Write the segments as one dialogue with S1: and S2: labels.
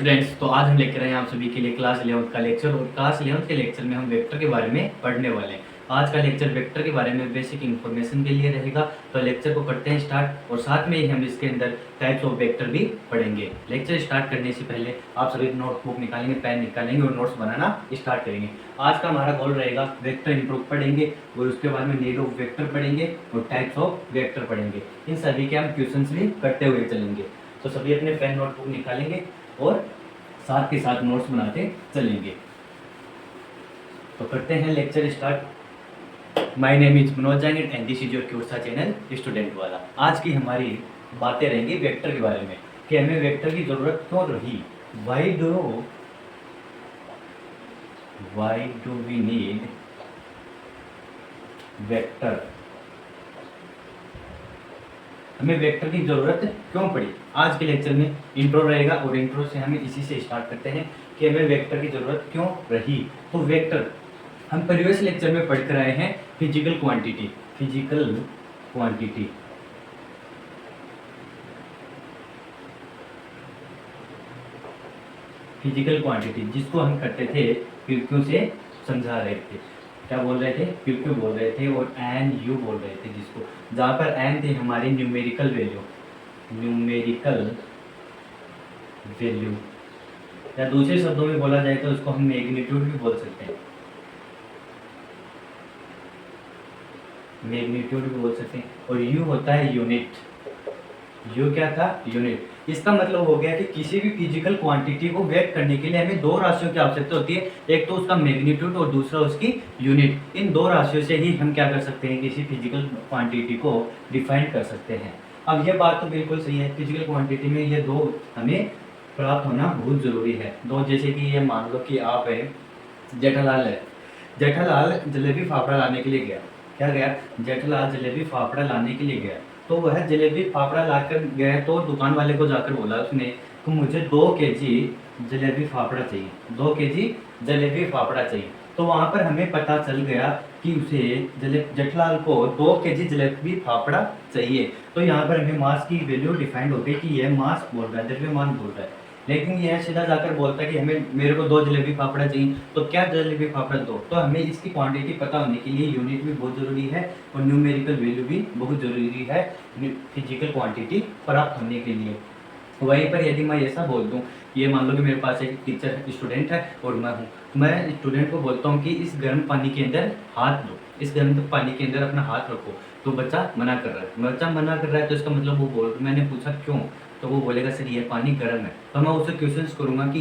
S1: Students, तो आज हम लेकर आए हैं आप सभी के लिए क्लास 11 का लेक्चर। और क्लास 11 के लेक्चर में हम वेक्टर के बारे में पढ़ने वाले हैं। आज का लेक्चर वेक्टर के बारे में बेसिक इन्फॉर्मेशन के लिए रहेगा। तो लेक्चर को करते हैं स्टार्ट, और साथ में ही हम इसके अंदर टाइप्स ऑफ वेक्टर भी पढ़ेंगे। लेक्चर स्टार्ट करने से पहले आप सभी नोटबुक निकालेंगे, पेन निकालेंगे और नोट्स बनाना स्टार्ट करेंगे। आज का हमारा गोल रहेगा वेक्टर इंप्रूव पढ़ेंगे, और उसके बाद में नीड ऑफ वेक्टर पढ़ेंगे और टाइप्स ऑफ वेक्टर पढ़ेंगे। इन सभी के हम क्वेश्चंस भी करते हुए चलेंगे। तो सभी अपने पेन नोटबुक निकालेंगे और साथ के साथ नोट्स बनाते चलेंगे। तो करते हैं lecture start. My name is Manoj Jain and this is your क्यूरसा चैनल स्टूडेंट वाला। आज की हमारी बातें रहेंगी वेक्टर के बारे में कि हमें वेक्टर की जरूरत क्यों रही। Why do we need vector, हमें वेक्टर की जरूरत क्यों पड़ी। आज के लेक्चर में इंट्रो रहेगा, और इंट्रो से हमें इसी से स्टार्ट करते हैं कि हमें वेक्टर की जरूरत क्यों रही। तो वेक्टर हम प्रीवियस लेक्चर में पढ़ कर आए हैं फिजिकल क्वांटिटी जिसको हम करते थे क्यों से समझा रहे थे। क्या बोल रहे थे? क्यों बोल रहे थे, और एन यू बोल रहे थे, जिसको जहाँ पर एन थे हमारी न्यूमेरिकल वैल्यू, या दूसरे शब्दों में बोला जाए तो उसको हम मैग्नीट्यूड भी बोल सकते हैं। और यू होता है यूनिट। यू क्या था? यूनिट। इसका मतलब हो गया कि किसी भी फिजिकल क्वांटिटी को व्यक्त करने के लिए हमें दो राशियों की आवश्यकता होती है, एक तो उसका मैग्नीट्यूड और दूसरा उसकी यूनिट। इन दो राशियों से ही हम क्या कर सकते हैं, किसी फिजिकल क्वांटिटी को डिफाइन कर सकते हैं। अब यह बात तो बिल्कुल सही है, फिजिकल क्वांटिटी में ये दो हमें प्राप्त होना बहुत जरूरी है। दो, जैसे कि ये मान लो कि आप है जेठालाल है, जेठालाल जलेबी फाफड़ा लाने के लिए गया। क्या गया? जेठालाल जलेबी फाफड़ा लाने के लिए गया। तो वह जलेबी फाफड़ा लाकर गया, तो दुकान वाले को जाकर बोला उसने कि मुझे 2 केजी जलेबी फाफड़ा चाहिए, 2 केजी जलेबी फाफड़ा चाहिए। तो वहाँ पर हमें पता चल गया कि उसे जेठलाल को 2 केजी जलेबी फाफड़ा चाहिए। तो यहाँ पर हमें मास की वैल्यू डिफाइंड हो गई कि यह मास बोल रहा है, द्रव्यमान बोल रहा है। लेकिन यह सीधा जाकर बोलता है कि मेरे को 2 जलेबी फाफड़ा चाहिए। तो क्या जलेबी फाफड़ा 2? तो हमें इसकी क्वांटिटी पता होने के लिए यूनिट भी बहुत ज़रूरी है और न्यूमेरिकल वैल्यू भी बहुत ज़रूरी है फिजिकल क्वांटिटी प्राप्त होने के लिए। वहीं पर यदि मैं ऐसा बोल दूं, ये मान लो कि मेरे पास एक टीचर स्टूडेंट है और मैं हूँ, मैं स्टूडेंट को बोलता हूँ कि इस गर्म पानी के अंदर हाथ दो, इस गर्म पानी के अंदर अपना हाथ रखो। तो बच्चा मना कर रहा है, तो इसका मतलब वो मैंने पूछा क्यों, तो वो बोलेगा सर ये पानी गर्म है। तो मैं उससे क्वेश्चन करूँगा कि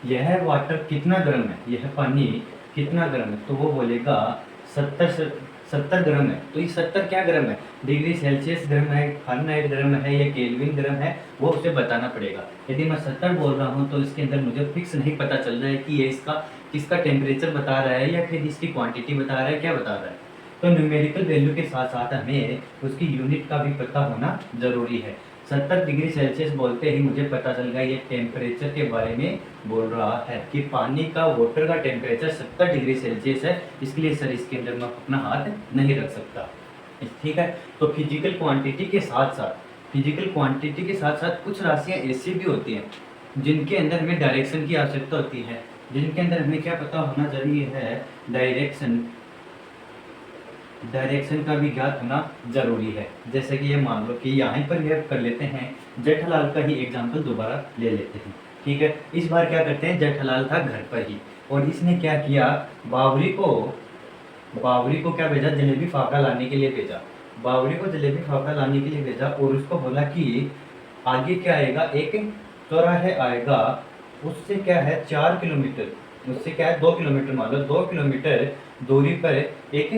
S1: यह वाटर कितना गर्म है, यह पानी कितना गर्म है। तो वो बोलेगा 70 गर्म है। तो ये 70 क्या गर्म है? डिग्री सेल्सियस गर्म है, फ़ारेनहाइट गर्म है, या केल्विन गर्म है, वो उसे बताना पड़ेगा। यदि मैं 70 बोल रहा हूँ तो इसके अंदर मुझे फिक्स नहीं पता चल रहा है कि ये किसका टेम्परेचर बता रहा है या फिर इसकी क्वांटिटी बता रहा है, क्या बता रहा है। तो न्यूमेरिकल वैल्यू के साथ साथ हमें उसकी यूनिट का भी पता होना जरूरी है। 70 डिग्री सेल्सियस बोलते ही मुझे पता चल गया ये टेम्परेचर के बारे में बोल रहा है कि पानी का, वाटर का टेम्परेचर 70 डिग्री सेल्सियस है, इसलिए सर इसके अंदर मैं अपना हाथ नहीं रख सकता। ठीक है। तो फिजिकल क्वांटिटी के साथ साथ कुछ राशियाँ ऐसी भी होती हैं जिनके अंदर हमें डायरेक्शन की आवश्यकता होती है, जिनके अंदर हमें क्या पता होना जरूरी है, डायरेक्शन का भी ज्ञात होना जरूरी है। जैसे कि ये मान लो कि यहाँ पर यह कर लेते हैं, जेठालाल का ही एग्जाम्पल दोबारा ले लेते हैं। ठीक है। इस बार क्या करते हैं, जेठालाल था घर पर ही, और इसने क्या किया, बावरी को क्या भेजा, जलेबी फाफड़ा लाने के लिए भेजा। और उसको बोला कि आगे क्या आएगा, एक चौराहे आएगा, उससे क्या है 4 किलोमीटर, उससे क्या है 2 किलोमीटर, मान लो 2 किलोमीटर दूरी पर एक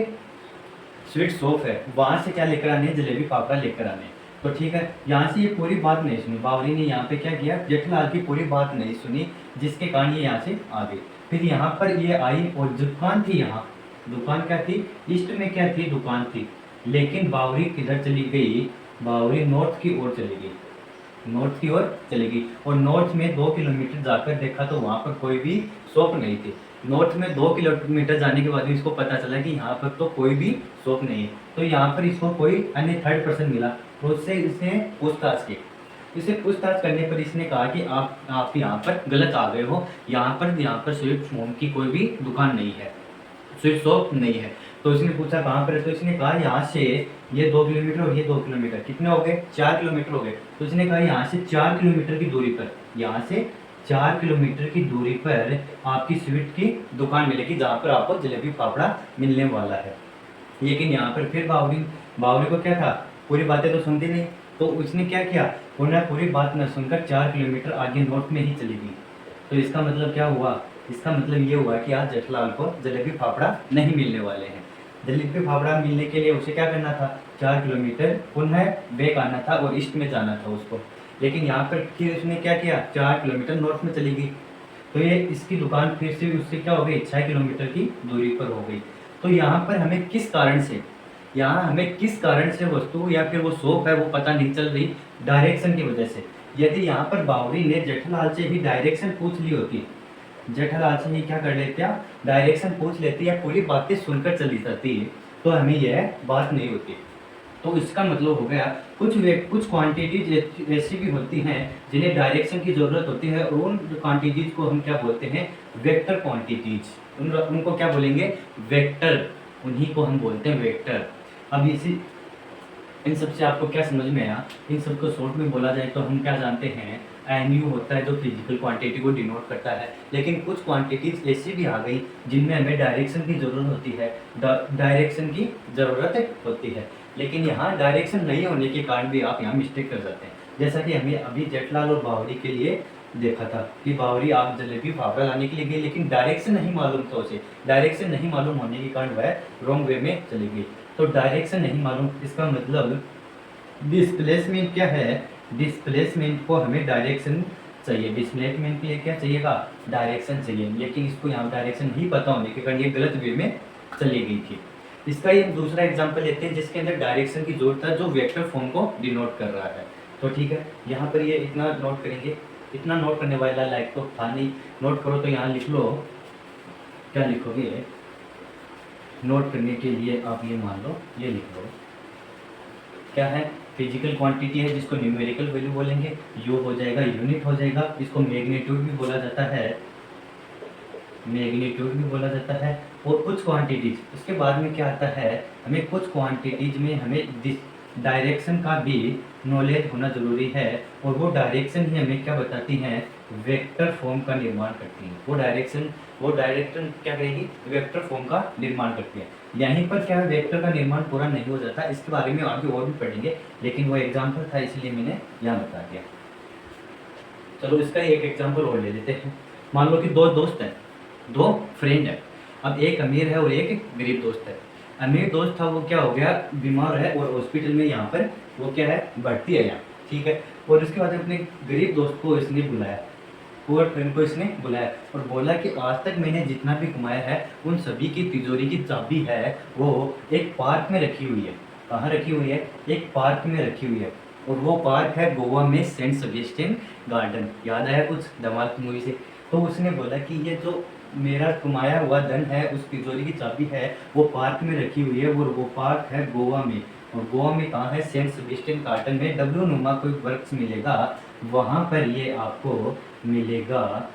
S1: स्वीट शॉप है, वहां से क्या लेकर आने, जलेबी फाफड़ा लेकर आने। तो ठीक है, यहाँ से ये पूरी बात नहीं सुनी, बावरी ने यहाँ पे क्या किया, जेठलाल की पूरी बात नहीं सुनी, जिसके कारण ये यहाँ से आ गई। फिर यहाँ पर ये आई और दुकान थी, यहाँ दुकान क्या थी, ईस्ट में क्या थी, दुकान थी। लेकिन बावरी किधर चली गई, बावरी नॉर्थ की ओर चली गई, और नॉर्थ में 2 किलोमीटर जाकर देखा तो वहाँ पर कोई भी शॉप नहीं थी। नॉर्थ में 2 किलोमीटर जाने के बाद भी इसको पता चला कि यहाँ पर तो कोई भी शॉप नहीं है। तो यहाँ पर इसको कोई अन्य थर्ड पर्सन मिला, तो उससे इसने पूछताछ की। इसे पूछताछ करने पर इसने कहा कि आप यहाँ पर गलत आ गए हो, यहाँ पर स्वीट होम की कोई भी दुकान नहीं है, स्वीट शॉप नहीं है। तो इसने पूछा कहाँ पर है, तो इसने कहा यहाँ से ये 2 किलोमीटर और ये 2 किलोमीटर, कितने हो गए, 4 किलोमीटर हो गए। तो इसने कहा यहाँ से 4 किलोमीटर की दूरी पर, यहाँ से 4 किलोमीटर की दूरी पर आपकी स्वीट की दुकान मिलेगी जहाँ पर आपको जलेबी फाफड़ा मिलने वाला है। लेकिन यहाँ पर फिर बावली को क्या था, पूरी बातें तो सुनती नहीं, तो उसने क्या किया, उन्हें पूरी बात न सुनकर 4 किलोमीटर आगे नॉर्थ में ही चली गई। तो इसका मतलब क्या हुआ, इसका मतलब ये हुआ कि आज जेठलाल को जलेबी फाफड़ा नहीं मिलने वाले हैं। जलेबी फाफड़ा मिलने के लिए उसे क्या करना था, 4 किलोमीटर पुनः बैक आना था और ईस्ट में जाना था उसको। लेकिन यहाँ पर फिर उसने क्या किया, 4 किलोमीटर नॉर्थ में चली गई। तो ये इसकी दुकान फिर से उससे क्या हो गई, 6 किलोमीटर की दूरी पर हो गई। तो यहाँ पर हमें किस कारण से, यहाँ हमें किस कारण से वस्तु या फिर वो शॉप है वो पता नहीं चल रही, डायरेक्शन की वजह से। यदि यहाँ पर बावरी ने जेठालाल से ही डायरेक्शन पूछ ली होती, जेठालाल से ही क्या कर लेते हैं, डायरेक्शन पूछ लेती या पूरी बातें सुनकर चली जाती, तो हमें यह बात नहीं होती। तो इसका मतलब हो गया कुछ क्वांटिटीज ऐसी भी होती हैं जिन्हें डायरेक्शन की ज़रूरत होती है, और उन क्वांटिटीज को हम क्या बोलते हैं, वेक्टर क्वांटिटीज। उनको क्या बोलेंगे, वेक्टर, उन्हीं को हम बोलते हैं वेक्टर। अब इसी इन सब से आपको क्या समझ में आया, इन सब को शॉर्ट में बोला जाए तो हम क्या जानते हैं, एन यू होता है जो फिजिकल क्वांटिटी को डिनोट करता है। लेकिन कुछ क्वांटिटीज ऐसी भी आ गई जिनमें हमें डायरेक्शन की ज़रूरत होती है, डायरेक्शन की ज़रूरत होती है। लेकिन यहाँ डायरेक्शन नहीं होने के कारण भी आप यहाँ मिस्टेक कर जाते हैं। जैसा कि हमें अभी जेठलाल और बावरी के लिए देखा था कि बावरी आप जलेबी फाफड़ा लाने के लिए गई, लेकिन डायरेक्शन नहीं मालूम था उसे। डायरेक्शन नहीं मालूम होने के कारण वह रॉन्ग वे में चली गई। तो डायरेक्शन नहीं मालूम, इसका मतलब डिस्प्लेसमेंट क्या है, डिस्प्लेसमेंट को हमें डायरेक्शन चाहिए, डिस्प्लेसमेंट के लिए क्या चाहिएगा, डायरेक्शन चाहिए। लेकिन इसको यहाँ डायरेक्शन नहीं पता होने के कारण ये गलत वे में चली गई थी। इसका एक दूसरा एग्जांपल लेते हैं जिसके अंदर डायरेक्शन की जरूरत है, जो वेक्टर फॉर्म को डिनोट कर रहा है। तो ठीक है, यहाँ पर ये इतना नोट करेंगे, इतना नोट करने वाला लाइक तो था नहीं, नोट करो तो यहाँ लिख लो, क्या लिखोगे, नोट करने के लिए आप ये मान लो, ये लिख लो, क्या है, फिजिकल क्वांटिटी है जिसको न्यूमेरिकल वैल्यू बोलेंगे, यू हो जाएगा, यूनिट हो जाएगा, इसको मैग्नीट्यूड भी बोला जाता है, मैग्नीट्यूड भी बोला जाता है। और कुछ क्वांटिटीज, उसके बाद में क्या आता है, हमें कुछ क्वांटिटीज में हमें डायरेक्शन का भी नॉलेज होना जरूरी है, और वो डायरेक्शन ही हमें क्या बताती हैं, वेक्टर फॉर्म का निर्माण करती हैं। वो डायरेक्शन क्या करेगी, वेक्टर फॉर्म का निर्माण करती है। यहीं पर क्या वेक्टर का निर्माण पूरा नहीं हो जाता, इसके बारे में आगे और भी पढ़ेंगे, लेकिन वो एग्जाम्पल था इसलिए मैंने यहाँ बता दिया। चलो इसका एक एग्जाम्पल और ले लेते हैं। मान लो कि दो दोस्त हैं, दो फ्रेंड है। अब एक अमीर है और एक गरीब दोस्त है। अमीर दोस्त था वो क्या हो गया, बीमार है और हॉस्पिटल में यहाँ पर वो क्या है, भर्ती है यहाँ, ठीक है। और उसके बाद अपने गरीब दोस्त को इसने बुलाया, पुअर फ्रेंड को इसने बुलाया और बोला कि आज तक मैंने जितना भी कमाया है उन सभी की तिजोरी की चाबी है वो एक पार्क में रखी हुई है। कहाँ रखी हुई है, एक पार्क में रखी हुई है, और वो पार्क है गोवा में, सेंट सेबेस्टियन गार्डन। याद आया कुछ धमाल मूवी से। तो उसने बोला कि ये जो मेरा कमाया हुआ धन है, उस तिजोरी की चाबी है वो पार्क में रखी हुई है, और वो पार्क है गोवा में। और गोवा में कहाँ है, सेंट सेबेस्टियन गार्डन में। डब्ल्यू नुमा कोई वृक्ष मिलेगा, वहाँ पर ये आपको मिलेगा,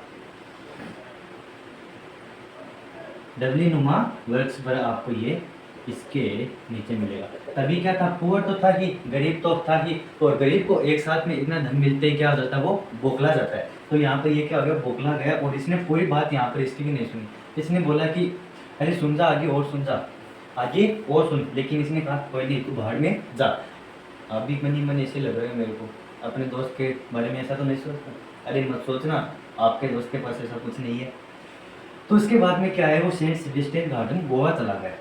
S1: डब्ल्यू नुमा वृक्ष पर आपको ये इसके नीचे मिलेगा। तभी क्या था, पुअर तो था ही, गरीब तो था ही, और गरीब को एक साथ में इतना धन मिलते ही क्या हो जाता है, वो बौखला जाता है। तो यहाँ पर ये क्या हो गया, बौखला गया, और इसने पूरी बात यहाँ पर इसकी भी नहीं सुनी। इसने बोला कि अरे सुन जा, आगे और सुन जा, आगे और सुन। लेकिन इसने कहा कोई नहीं, तू बाहर में जा। अभी मनी मन ऐसे लग रहे हैं मेरे को, अपने दोस्त के बारे में ऐसा तो नहीं सोचता। अरे मत सोचना, आपके दोस्त के पास ऐसा कुछ नहीं है। तो उसके बाद में क्या है, वो सेंट सेबेस्टियन गार्डन गोवा चला गया,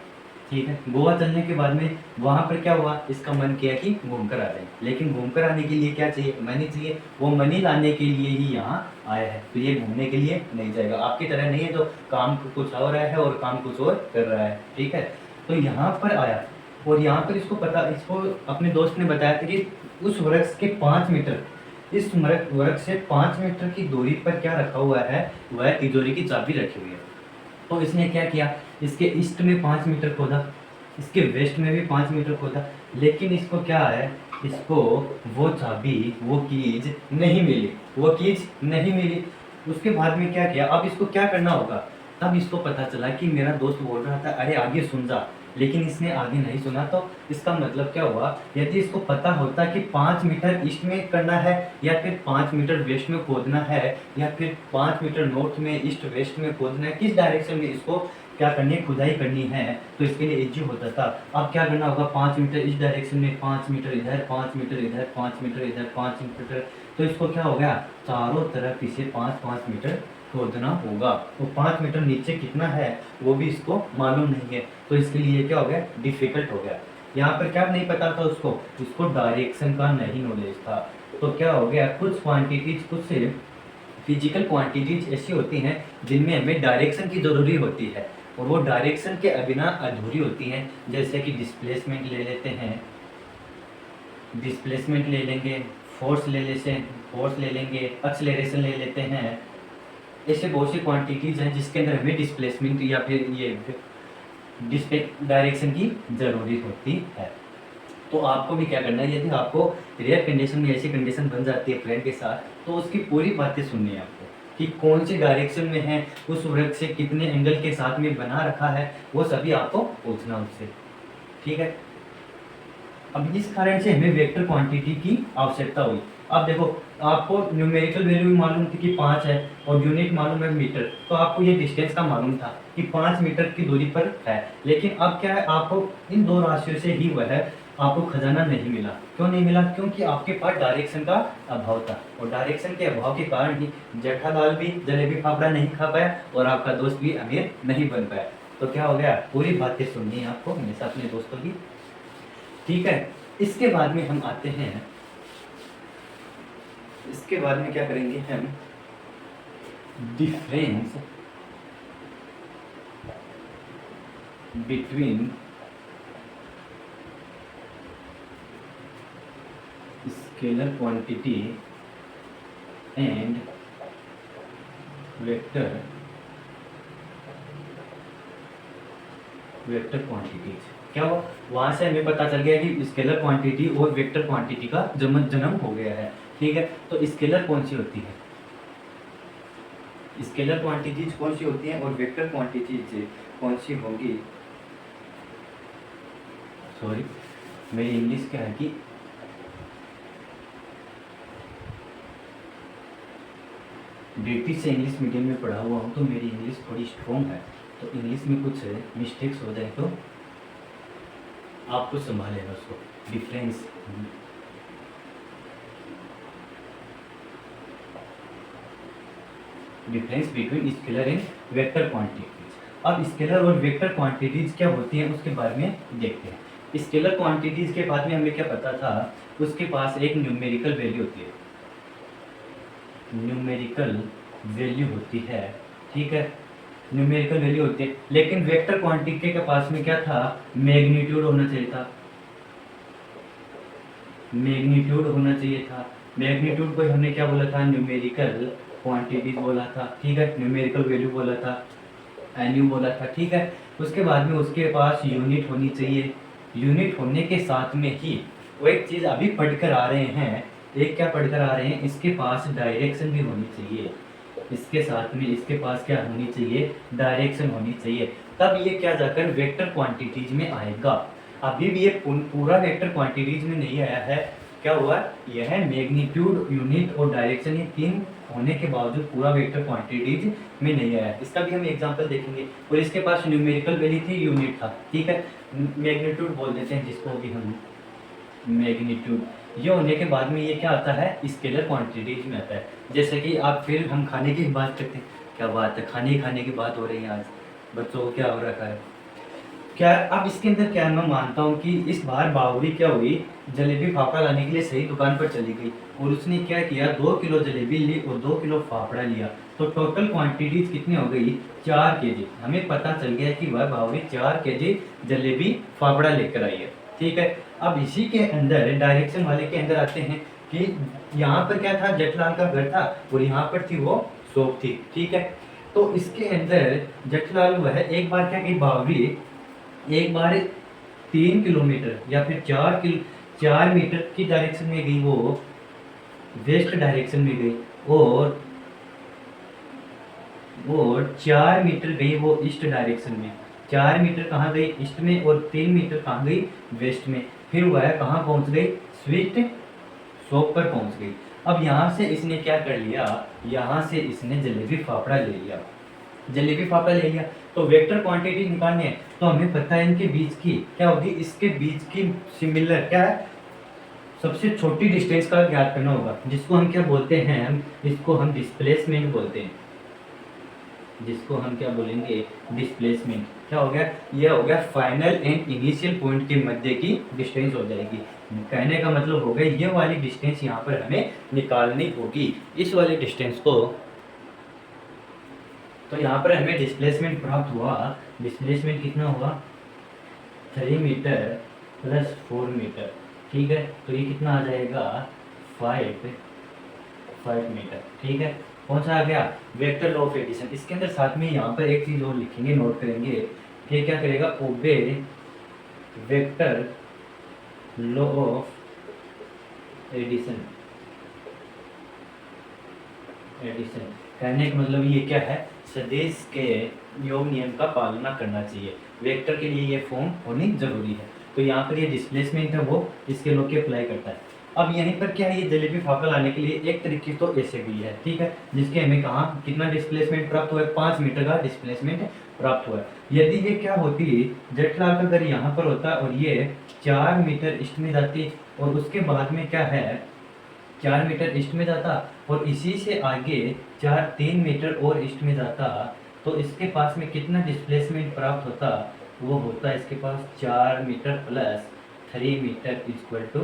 S1: ठीक है। गोवा चलने के बाद में वहाँ पर क्या हुआ, इसका मन किया कि घूमकर आ जाए। लेकिन घूमकर आने के लिए क्या चाहिए, मनी चाहिए। वो मनी लाने के लिए ही यहाँ आया है, तो ये घूमने के लिए नहीं जाएगा। आपकी तरह नहीं है तो काम कुछ हो रहा है और काम कुछ और कर रहा है, ठीक है। तो यहाँ पर आया, और यहाँ पर इसको अपने दोस्त ने बताया था कि उस वृक्ष के 5 मीटर, इस वृक्ष से 5 मीटर की दूरी पर क्या रखा हुआ है, वह तिजोरी की चाबी रखी हुई है। तो इसने क्या किया, इसके ईस्ट में 5 मीटर खोदा, इसके वेस्ट में भी 5 मीटर खोदा, लेकिन इसको क्या है, इसको वो चाबी, वो कीज नहीं मिली, वो कीज नहीं मिली। उसके बाद में क्या किया, अब इसको क्या करना होगा। तब इसको पता चला कि मेरा दोस्त बोल रहा था अरे आगे सुन जा, लेकिन इसने आगे नहीं सुना। तो इसका मतलब क्या हुआ, यदि इसको पता होता कि 5 मीटर ईस्ट में करना है, या फिर 5 मीटर वेस्ट में खोदना है, या फिर 5 मीटर नॉर्थ में, ईस्ट वेस्ट में खोदना है, किस डायरेक्शन में इसको क्या करनी है, खुदाई करनी है, तो इसके लिए इजी होता था। अब क्या करना होगा, 5 मीटर इस डायरेक्शन में, 5 मीटर इधर, 5 मीटर इधर, 5 मीटर इधर, 5 मीटर, तो इसको क्या हो गया, चारों तरफ इसे 5-5 मीटर खोदना होगा। तो 5 मीटर नीचे कितना है वो भी इसको मालूम नहीं है, तो इसके लिए क्या हो गया, डिफिकल्ट हो गया। यहाँ पर क्या नहीं पता था उसको डायरेक्शन का नहीं नॉलेज था। तो क्या हो गया, कुछ क्वांटिटीज, कुछ फिजिकल क्वांटिटीज ऐसी होती हैं जिनमें हमें डायरेक्शन की ज़रूरी होती है, और वो डायरेक्शन के बिना अधूरी होती हैं। जैसे कि डिस्प्लेसमेंट ले लेते हैं, डिस्प्लेसमेंट ले लेंगे, फोर्स ले लेंगे, एक्सेलरेशन ले लेते हैं। ऐसे बहुत सी क्वांटिटीज़ हैं जिसके अंदर हमें डिस्प्लेसमेंट या फिर ये डायरेक्शन की ज़रूरी होती है। तो आपको भी क्या करना है, यदि आपको रेयर कंडीशन में ऐसी कंडीशन बन जाती है फ्रेंड के साथ, तो उसकी पूरी बातें सुननी है आपको कि कौन सी डायरेक्शन में है, उस वृत्त से कितने एंगल के साथ में बना रखा है, वो सभी आपको पूछना उससे, ठीक है। अब इस कारण से हमें वेक्टर क्वांटिटी की आवश्यकता हुई। अब देखो, आपको न्यूमेरिकल वैल्यू भी मालूम थी कि 5 है, और यूनिट मालूम है मीटर, तो आपको ये डिस्टेंस का मालूम था कि 5 मीटर की दूरी पर है। लेकिन अब क्या है, आपको इन दो राशियों से ही वह आपको खजाना नहीं मिला। क्यों नहीं मिला, क्योंकि आपके पास डायरेक्शन का अभाव था, और डायरेक्शन के अभाव के कारण ही जेठालाल भी जलेबी फाफड़ा नहीं खा पाया, और आपका दोस्त भी अमीर नहीं बन पाया। तो क्या हो गया, पूरी बातें सुननी है आपको हमेशा अपने दोस्तों की, ठीक है। इसके बाद में हम आते हैं, इसके बाद में क्या करेंगे हम, difference between scalar quantity and vector quantities. क्या हुआ, वहां से हमें पता चल गया कि स्केलर क्वांटिटी और वेक्टर क्वांटिटी का जन्म हो गया है, ठीक है। तो स्केलर कौन सी होती है, स्केलर क्वांटिटीज कौन सी होती हैं, और वेक्टर क्वांटिटीज कौन सी होगी। सॉरी, मेरी इंग्लिश क्या है कि ब्रिटिश से इंग्लिश मीडियम में पढ़ा हुआ हूँ, तो मेरी इंग्लिश थोड़ी स्ट्रॉन्ग है, तो इंग्लिश में कुछ मिस्टेक्स हो जाए तो आप कुछ संभालेगा उसको। Difference between scalar and vector quantities. अब स्केलर और वेक्टर क्वांटिटीज क्या होती हैं उसके बारे में देखते हैं। स्केलर क्वांटिटीज के बाद में हमें क्या पता था, उसके पास एक न्यूमेरिकल वैल्यू होती है, न्यूमेरिकल वैल्यू होती है, ठीक है, न्यूमेरिकल वैल्यू होती है। लेकिन वेक्टर क्वांटिटी के पास में क्या था, मैग्नीट्यूड होना चाहिए था, मैग्नीट्यूड होना चाहिए था। मैग्नीट्यूड को हमने क्या बोला था, न्यूमेरिकल क्वांटिटी बोला था, ठीक है, न्यूमेरिकल वैल्यू बोला था, एनयू बोला था, ठीक है। उसके बाद में उसके पास यूनिट होनी चाहिए, यूनिट होने के साथ में ही वो एक चीज़ अभी पढ़कर आ रहे हैं, एक क्या पढ़कर आ रहे हैं, इसके पास डायरेक्शन भी होनी चाहिए, इसके साथ में इसके पास क्या होनी चाहिए, डायरेक्शन होनी चाहिए। तब ये क्या जाकर वेक्टर क्वांटिटीज में आएगा। अभी भी ये पूरा वेक्टर क्वांटिटीज में नहीं आया है। क्या हुआ, यह मैग्नीट्यूड, यूनिट और डायरेक्शन, ये तीन होने के बावजूद पूरा वेक्टर क्वांटिटीज में नहीं आया। इसका भी हम एग्जांपल देखेंगे। और इसके पास न्यूमेरिकल वैल्यू थी, यूनिट था, ठीक है, मैग्नीट्यूड बोल देते हैं जिसको भी हम, मैग्नीट्यूड। ये होने के बाद में ये क्या आता है, स्केलर क्वांटिटीज में आता है। जैसे कि आप, फिर हम खाने की बात करते हैं, क्या बात है, खाने की बात हो रही है आज, बच्चों को क्या हो रखा है क्या। अब इसके अंदर क्या मैं मानता हूँ कि इस बार बावरी क्या हुई, जलेबी फाफड़ा लाने के लिए सही दुकान पर चली गई, और उसने क्या किया, 2 किलो जलेबी ली और 2 किलो फाफड़ा लिया। तो टोटल क्वांटिटीज कितनी हो गई, 4 केजी। हमें पता चल गया कि वह बावरी 4 केजी जलेबी फाफड़ा लेकर आई है, ठीक है। अब इसी के अंदर डायरेक्शन वाले के अंदर आते हैं कि यहाँ पर क्या था, जेठलाल का घर था, और यहाँ पर थी वो शॉप थी, ठीक है। तो इसके अंदर जेठलाल वह एक बार क्या की, बावरी एक बार 3 किलोमीटर या फिर 4 मीटर की डायरेक्शन में गई, वो वेस्ट डायरेक्शन में गई, और 4 मीटर गई वो ईस्ट डायरेक्शन में। 4 मीटर कहाँ गई? ईस्ट में, और 3 मीटर कहाँ गई? वेस्ट में। फिर वह कहाँ पहुँच गई? स्वीट शॉप पर पहुँच गई। अब यहाँ से इसने क्या कर लिया, यहाँ से इसने जलेबी फाफड़ा ले लिया। जलेबी फाफड़ा ले लिया तो वेक्टर क्वांटिटी निकालनी है, तो हमें पता है इनके बीच की क्या होगी, इसके बीच की सिमिलर क्या है, सबसे छोटी डिस्टेंस का ज्ञात करना होगा, जिसको हम क्या बोलते हैं, इसको हम डिस्प्लेसमेंट बोलते हैं, जिसको हम क्या बोलेंगे, डिस्प्लेसमेंट। क्या हो गया? ये हो गया फाइनल एंड इनिशियल पॉइंट के मध्य की डिस्टेंस हो जाएगी। कहने का मतलब हो गया ये वाली डिस्टेंस यहाँ पर हमें निकालनी होगी, इस वाली डिस्टेंस को। तो यहाँ पर हमें डिस्प्लेसमेंट प्राप्त हुआ। डिस्प्लेसमेंट कितना हुआ? 3 मीटर प्लस 4 मीटर। ठीक है, तो ये कितना आ जाएगा? 5 मीटर। ठीक है, कौन सा आ गया? Vector law of addition. इसके अंदर साथ में यहाँ पर एक चीज और लिखेंगे, नोट करेंगे। ये क्या करेगा? Obey vector law of addition. Addition कहने का मतलब ये क्या है? सदिश के योग नियम का पालना करना चाहिए। वेक्टर के लिए ये फॉर्म होनी जरूरी है। तो यहाँ पर ये डिस्प्लेसमेंट है वो इसके लोग के अप्लाई करता है। अब यहीं पर क्या है, ये जलेबी फाफड़ा लाने के लिए एक तरीके तो ऐसे भी है, ठीक है, जिसके हमें कहाँ कितना डिस्प्लेसमेंट प्राप्त हुआ है? 5 मीटर का डिस्प्लेसमेंट प्राप्त हुआ है। यदि ये क्या होती, जेटलाल का घर यहाँ पर होता और ये 4 मीटर ईस्ट में जाती, और उसके बाद में क्या है, 4 मीटर ईस्ट में जाता, और इसी से आगे 3 मीटर और ईस्ट में जाता, तो इसके पास में कितना डिस्प्लेसमेंट प्राप्त होता? वो होता है इसके पास 4 metre plus 3 metre equal to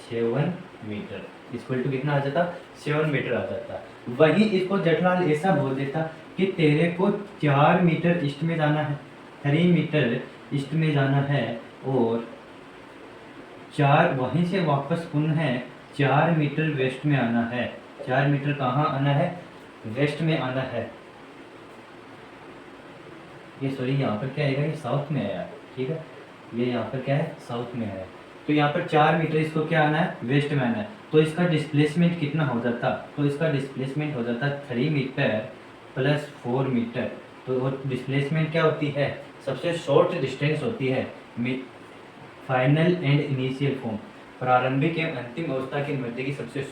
S1: 7 metre. Equal to कितना आ जाता? 7 मीटर आ जाता। वही इसको जेठलाल ऐसा बोल देता कि तेरे को 4 मीटर ईस्ट में जाना है, 3 मीटर ईस्ट में जाना है, और 4 वहीं से वापस पुनः 4 मीटर वेस्ट में आना है। 4 मीटर कहाँ आना है? वेस्ट में आना है। ये सॉरी यहाँ पर क्या आएगा, ये साउथ में आया, ठीक है, ये यहाँ पर क्या है, साउथ में आया। तो यहाँ पर 4 मीटर इसको क्या आना है? वेस्ट में आना है। तो इसका डिस्प्लेसमेंट कितना हो जाता? तो इसका डिस्प्लेसमेंट हो जाता 3 मीटर प्लस 4 मीटर। तो डिस्प्लेसमेंट क्या होती है? सबसे शॉर्ट डिस्टेंस होती है, फाइनल एंड इनिशियल फॉर्म, प्रारंभिक एवं अंतिम अवस्था के मध्य की सबसे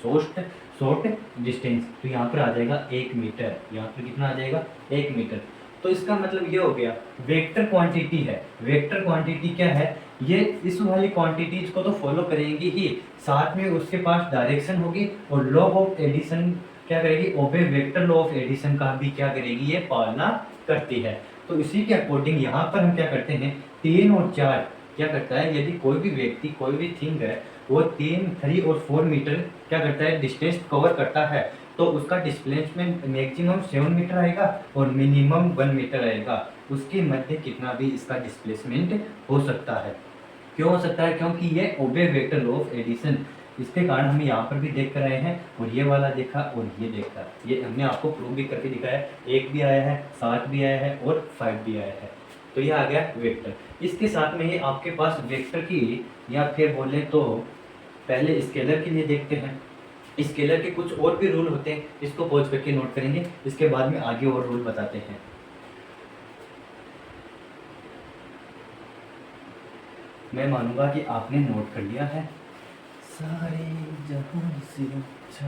S1: शॉर्ट डिस्टेंस। तो यहाँ पर आ जाएगा 1 मीटर। यहाँ पर कितना आ जाएगा? 1 मीटर। तो इसका मतलब ये हो गया वेक्टर क्वांटिटी है। वेक्टर क्वांटिटी क्या है? ये इस वाली क्वांटिटीज को तो फॉलो करेंगी ही, साथ में उसके पास डायरेक्शन होगी, और लॉ ऑफ एडिशन क्या करेगी? ओबे वेक्टर लॉ ऑफ एडिशन का भी क्या करेगी? ये पालना करती है। तो इसी के अकॉर्डिंग यहाँ पर हम क्या करते हैं, 3 और 4 क्या करता है, यदि कोई भी व्यक्ति कोई भी थिंग है वो 3 और 4 मीटर क्या करता है, डिस्टेंस कवर करता है, तो उसका डिस्प्लेसमेंट मैक्सिमम 7 मीटर आएगा और मिनिमम 1 मीटर आएगा। उसके मध्य कितना भी इसका डिस्प्लेसमेंट हो सकता है। क्यों हो सकता है? क्योंकि ये ओबे वेक्टर लॉ ऑफ एडिशन, इसके कारण हम यहाँ पर भी देख कर आए हैं, और ये वाला देखा और ये देखा, ये हमने आपको प्रूव भी करके दिखाया। 1 भी आया है, 7 भी आया है, और 5 भी आया है। तो ये आ गया वेक्टर। इसके साथ में ये आपके पास वेक्टर की, या फिर बोले तो पहले स्केलर के लिए देखते हैं। स्केलर के कुछ और भी रूल होते हैं, इसको पॉज करके नोट करेंगे, इसके बाद में आगे और रूल बताते हैं। मैं मानूंगा कि आपने नोट कर लिया है। सारे जहां से अच्छा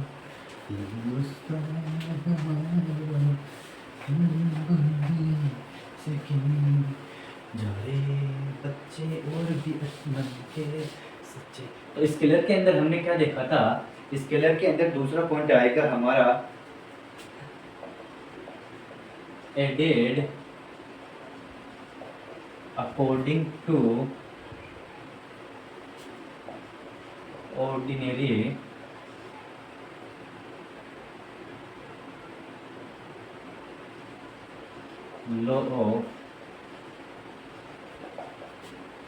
S1: बच्चे और भी मन के सच्चे। तो स्केलर के अंदर हमने क्या देखा था? स्केलर के अंदर दूसरा पॉइंट आएगा हमारा added according to ordinary law of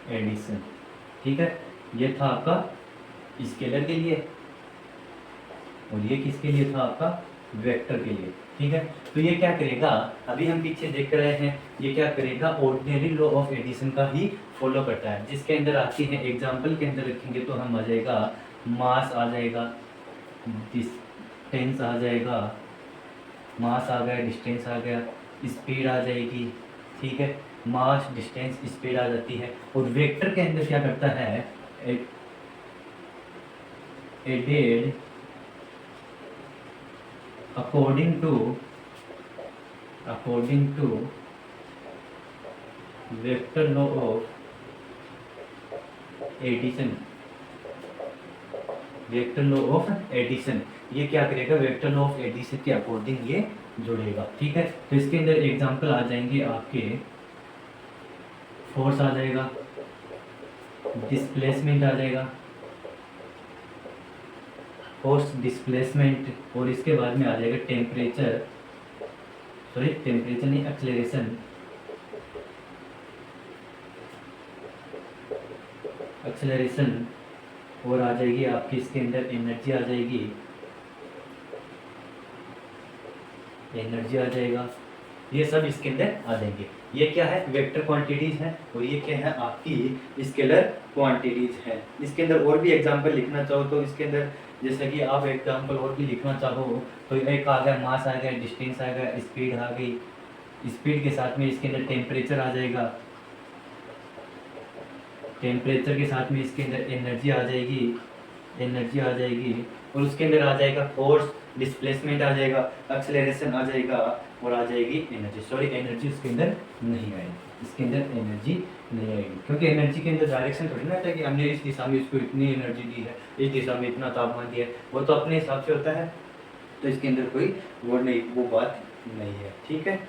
S1: addition. ठीक है, ये था आपका स्केलर के लिए, और ये किसके लिए था? आपका वेक्टर के लिए। ठीक है। तो ये क्या करेगा, अभी हम पीछे देख रहे हैं, ये क्या करेगा, ऑर्डिनरी लॉ ऑफ एडिशन का ही फॉलो करता है, जिसके अंदर आती है, एग्जाम्पल के अंदर रखेंगे तो हम आ जाएगा, मास आ जाएगा, डिस्टेंस आ जाएगा, मास आ गया, डिस्टेंस आ गया, स्पीड आ जाएगी, ठीक है, मास डिस्टेंस स्पीड आ जाती है। और वेक्टर के अंदर क्या करता है, added according to vector law of addition, vector law of addition, ये क्या करेगा, वेक्टर लॉ ऑफ एडिशन के अकॉर्डिंग ये जुड़ेगा, ठीक है। तो इसके अंदर एग्जांपल आ जाएंगे आपके, फोर्स आ जाएगा, डिस्प्लेसमेंट आ जाएगा, फोर्स डिस्प्लेसमेंट, और इसके बाद में आ जाएगा टेम्परेचर, सॉरी टेम्परेचर नहीं, एक्सेलरेशन, एक्सेलरेशन, और आ जाएगी आपकी इसके अंदर एनर्जी आ जाएगी, एनर्जी आ जाएगा, ये सब इसके अंदर आ जाएंगे। ये क्या है, वेक्टर क्वांटिटीज है, और ये क्या है, आपकी स्केलर क्वांटिटीज है। इसके अंदर और भी एग्जांपल लिखना चाहो तो इसके अंदर, जैसे कि आप एग्जांपल और भी लिखना चाहो तो एक आ गया, मास आ गया, डिस्टेंस आ गया, स्पीड आ गई, स्पीड के साथ में इसके अंदर टेम्परेचर आ जाएगा, टेम्परेचर के साथ में इसके अंदर एनर्जी आ जाएगी, एनर्जी आ जाएगी, और उसके अंदर आ जाएगा फोर्स, डिस्प्लेसमेंट आ जाएगा, एक्सेलरेशन आ जाएगा, और आ जाएगी एनर्जी, सॉरी एनर्जी उसके अंदर नहीं आएगी, इसके अंदर एनर्जी नहीं आएगी, क्योंकि एनर्जी के अंदर डायरेक्शन थोड़ी ना होता है कि हमने इस दिशा में इसको इतनी एनर्जी दी है, इस दिशा में इतना तापमान दिया है, वो तो अपने हिसाब से होता है, तो इसके अंदर कोई वो नहीं, वो बात नहीं है, ठीक है।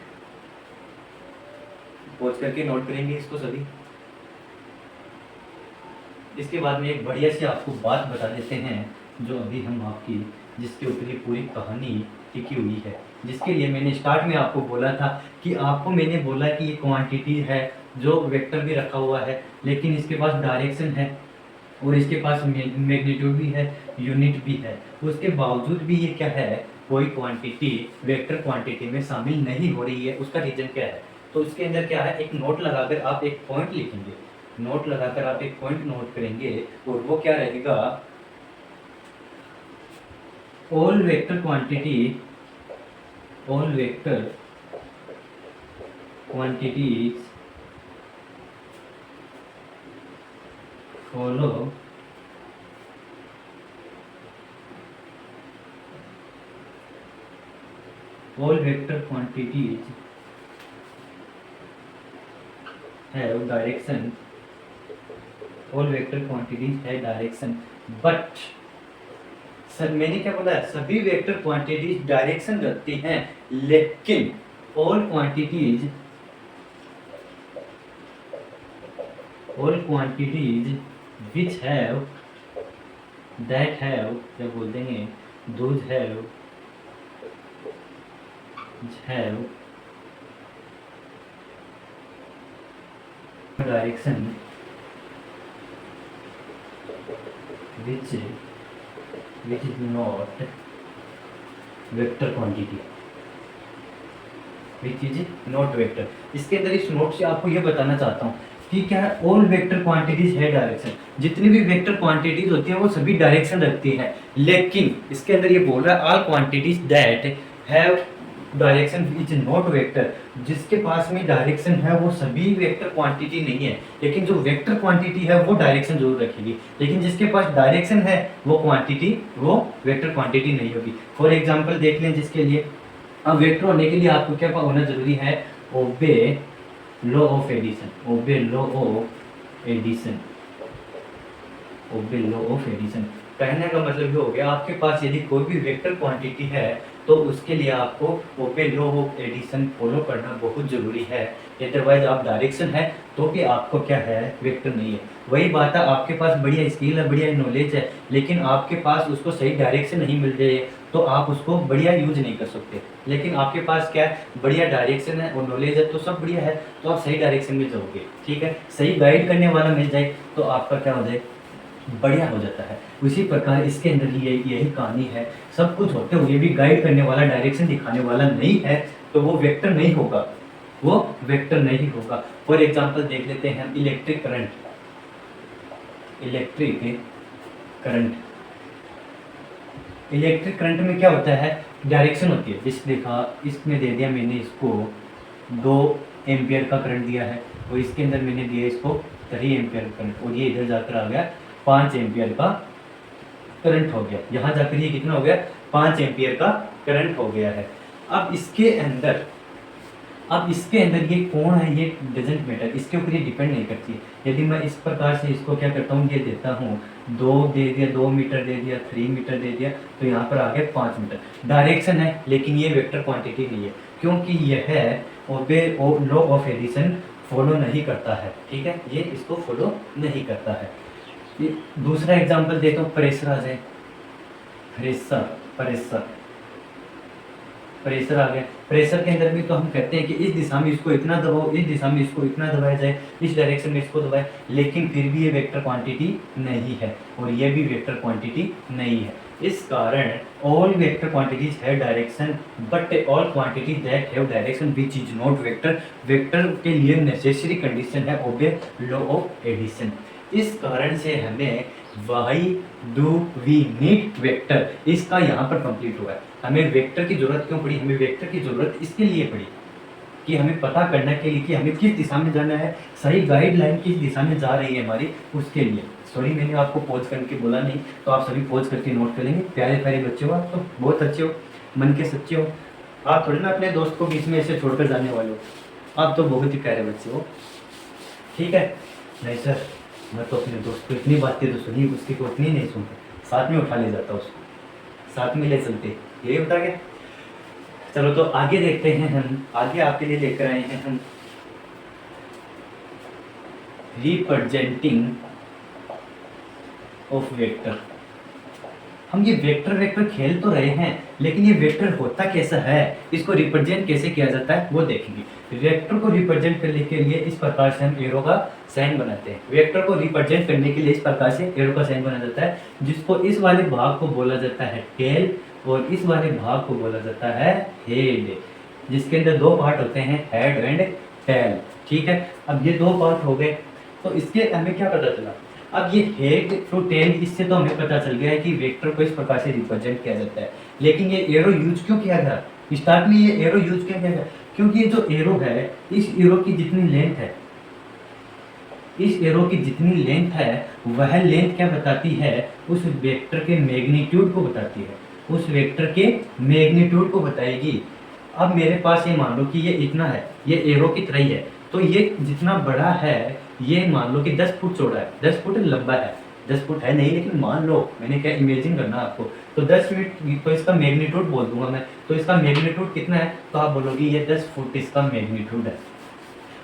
S1: पॉज करके नोट करेंगे इसको सभी। इसके बाद में एक बढ़िया सी आपको बात बता देते हैं, जो अभी हम आपकी, जिसके ऊपर ये पूरी कहानी टिकी हुई है, जिसके लिए मैंने स्टार्ट में आपको बोला था कि आपको मैंने बोला कि ये क्वांटिटी है जो वेक्टर भी रखा हुआ है, लेकिन इसके पास डायरेक्शन है और इसके पास मैग्नीट्यूड भी है, यूनिट भी है, उसके बावजूद भी ये क्या है, कोई क्वांटिटी वेक्टर क्वांटिटी में शामिल नहीं हो रही है। उसका रीजन क्या है, तो उसके अंदर क्या है, एक नोट लगाकर आप एक पॉइंट लिखेंगे, नोट लगाकर आप एक पॉइंट नोट करेंगे, और वो क्या रहेगा, all vector quantity, all vector quantities follow all vector quantities have direction, all vector quantities have direction, but sir मैंने क्या बोला है, सभी वेक्टर क्वांटिटीज डायरेक्शन रखती हैं, लेकिन all quantities which have, that have, क्या बोल देंगे, those have direction which is not vector quantity, which is not vector। इसके अंदर इस नोट से आपको ये बताना चाहता हूँ कि क्या है, ऑल वेक्टर क्वांटिटीज है डायरेक्शन, जितनी भी वेक्टर क्वांटिटीज होती हैं वो सभी डायरेक्शन रखती हैं, लेकिन इसके अंदर ये बोल रहा है all quantities that have direction is not vector, जिसके पास में डायरेक्शन है वो सभी वेक्टर क्वांटिटी नहीं है, लेकिन जो वेक्टर क्वांटिटी है वो डायरेक्शन जरूर रखेगी, लेकिन जिसके पास डायरेक्शन है वो क्वांटिटी, वो वेक्टर क्वांटिटी नहीं होगी। फॉर एग्जांपल देख लें, जिसके लिए अब वेक्टर होने के लिए आपको क्या होना जरूरी है, obey law of addition, obey law of addition, obey law of addition. कहने का मतलब ये हो गया, आपके पास यदि कोई भी वेक्टर क्वांटिटी है तो उसके लिए आपको ओपे लॉ ऑफ एडिशन फॉलो करना बहुत ज़रूरी है, अदरवाइज आप डायरेक्शन है तो भी आपको क्या है, वेक्टर नहीं है। वही बात है, आपके पास बढ़िया स्किल है, बढ़िया नॉलेज है, लेकिन आपके पास उसको सही डायरेक्शन नहीं मिल रही है तो आप उसको बढ़िया यूज नहीं कर सकते। लेकिन आपके पास क्या है, बढ़िया डायरेक्शन है और नॉलेज है तो सब बढ़िया है, तो आप सही डायरेक्शन में जाओगे, ठीक है। सही गाइड करने वाला मिल जाए तो आपका क्या हो जाए, बढ़िया हो जाता है। उसी प्रकार इसके अंदर यही कहानी है। सब कुछ होते हुए भी गाइड करने वाला, डायरेक्शन दिखाने वाला नहीं है तो वो वेक्टर नहीं होगा, वो वेक्टर नहीं होगा। फॉर एग्जांपल देख लेते हैं हम इलेक्ट्रिक करंट। इलेक्ट्रिक करंट में क्या होता है, डायरेक्शन होती है। जिस देखा इसमें दे दिया मैंने इसको 2 एम्पियर का करंट दिया है, और इसके अंदर मैंने दिया इसको 3 एम्पियर करंट, और ये इधर जाकर आ गया 5 एम्पियर का करंट हो गया। यहाँ जाकर ये कितना हो गया, 5 एम्पियर का करंट हो गया है। अब इसके अंदर ये कौन है, ये डजेंट मैटर, इसके ऊपर ये डिपेंड नहीं करती। यदि मैं इस प्रकार से इसको क्या करता हूँ, ये देता हूँ 2 दे दिया, 2 मीटर दे दिया, 3 मीटर दे दिया, तो यहाँ पर आ गया 5 मीटर। डायरेक्शन है, लेकिन ये वेक्टर क्वांटिटी नहीं है, क्योंकि यह लॉ ऑफ एडिशन फॉलो नहीं करता है। ठीक है, ये इसको फॉलो नहीं करता है। ये दूसरा एग्जाम्पल देता हूँ, प्रेशर आ जाए, प्रेशर आ गया। प्रेशर के अंदर भी तो हम कहते हैं कि इस दिशा में इसको इतना दबाओ, इस दिशा में इसको इतना दबाया जाए, इस डायरेक्शन में इसको दबाए, लेकिन फिर भी ये वेक्टर क्वांटिटी नहीं है, और ये भी वेक्टर क्वांटिटी नहीं है। इस कारण all vector quantities have direction, but all quantity that have direction which is not vector, vector के लिए नेसेसरी कंडीशन है ओबे लॉ ऑफ एडिशन। इस कारण से हमें why do we need vector, इसका यहाँ पर कंप्लीट हुआ है। हमें वेक्टर की जरूरत क्यों पड़ी, हमें वेक्टर की जरूरत इसके लिए पड़ी कि हमें पता करने के लिए कि हमें किस दिशा में जाना है, सही गाइडलाइन किस दिशा में जा रही है हमारी, उसके लिए। सॉरी, मैंने आपको पॉज करके बोला नहीं, तो आप सभी पॉज करके नोट करेंगे। प्यारे प्यारे बच्चे हो आप, तो बहुत अच्छे हो, मन के सच्चे हो। आप थोड़ी ना अपने दोस्त को बीच में ऐसे छोड़कर जाने वाले हो, आप तो बहुत ही प्यारे बच्चे हो। ठीक है, नहीं सर, मैं तो अपने दोस्त को इतनी बातें तो सुनी, उसकी को उतनी नहीं सुनता, साथ में उठा ले जाता, उसको साथ में ले चलते, यही बता गया। चलो तो आगे देखते हैं हम, आगे आपके लिए लेकर आए हैं हम रिप्रेजेंटिंग ऑफ वेक्टर। हम ये वेक्टर खेल तो रहे हैं, लेकिन ये वेक्टर होता कैसा है, इसको रिप्रेजेंट कैसे किया जाता है वो देखेंगे। वेक्टर को रिप्रेजेंट करने के लिए इस प्रकार से हम एरो का साइन बनाते हैं। वेक्टर को रिप्रेजेंट करने के लिए इस प्रकार से एरो का साइन बनाया जाता है, जिसको इस वाले भाग को बोला जाता है टेल, और इस वाले भाग को बोला जाता है हेड, जिसके अंदर 2 पार्ट होते हैं, हेड एंड टेल। ठीक है, अब ये 2 पार्ट हो गए, तो इसके हमें क्या पता चला, अब ये हेड टू टेल, इससे तो हमें पता चल गया है कि वेक्टर को इस प्रकार से रिप्रेजेंट किया जाता है। लेकिन ये एरो यूज क्यों किया गया, स्टार्ट में ये एरो यूज क्यों किया गया, क्योंकि ये जो एरो है, इस एरो की जितनी लेंथ है, इस एरो की जितनी लेंथ है, वह लेंथ क्या बताती है, उस वेक्टर के मैग्नीट्यूड को बताती है, उस वेक्टर के मैग्नीट्यूड को बताएगी। अब मेरे पास ये मान लो कि ये इतना है, ये एरो की तरह ही है, तो ये जितना बड़ा है, ये मान लो कि 10 फुट चौड़ा है, 10 फुट लंबा है, 10 फुट है नहीं, लेकिन मान लो, मैंने क्या इमेजिन करना आपको, तो 10 फीट, तो इसका मैग्नीट्यूड बोल दूंगा मैं, तो इसका मैग्नीट्यूड कितना है, तो आप बोलोगे ये 10 फुट इसका मैग्नीट्यूड है।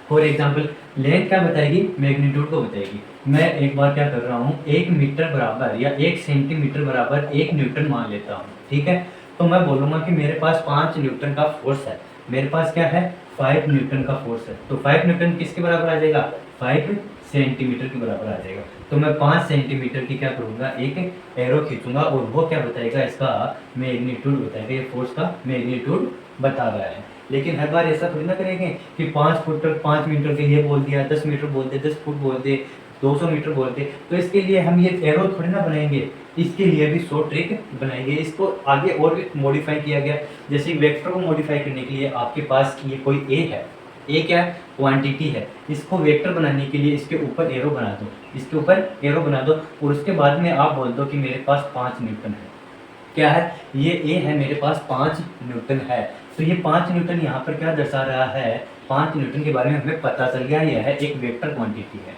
S1: फॉर एग्जाम्पल लेंथ क्या बताएगी, मैग्नीट्यूड को बताएगी। मैं एक बार क्या कर रहा हूँ, 1 मीटर बराबर या 1 सेंटीमीटर बराबर 1 न्यूटन मान लेता हूँ। ठीक है, तो मैं बोलूँगा कि मेरे पास 5 न्यूटन का फोर्स है, मेरे पास क्या है, 5 न्यूटन का फोर्स है, तो 5 न्यूटन किसके बराबर आ जाएगा, 5 सेंटीमीटर के बराबर आ जाएगा। तो मैं 5 सेंटीमीटर की क्या करूँगा, एक एरो खींचूंगा, और वो क्या बताएगा, इसका मैग्नीट्यूड बताएगा, ये फोर्स का मैग्नीट्यूड बता रहा है। लेकिन हर बार ऐसा थोड़ी ना करेंगे कि 5 फुट 5 मीटर के ये बोल दिया, 10 मीटर बोल दे, 10 फुट बोल दे, 200 मीटर बोल दे, तो इसके लिए हम ये एरो थोड़ी ना बनाएंगे, इसके लिए भी शॉर्ट ट्रिक बनाएंगे। इसको आगे और भी मॉडिफाई किया गया, जैसे वेक्टर को मॉडिफाई करने के लिए आपके पास ये कोई ए है, ए क्या क्वांटिटी है, इसको वेक्टर बनाने के लिए इसके ऊपर एरो बना दो, इसके ऊपर एरो बना दो, और उसके बाद में आप बोल दो कि मेरे पास 5 न्यूटन है। क्या है, ये ए है, मेरे पास 5 न्यूटन है, तो ये 5 न्यूटन यहाँ पर क्या दर्शा रहा है, 5 न्यूटन के बारे में हमें पता चल गया, यह है एक वेक्टर क्वांटिटी है,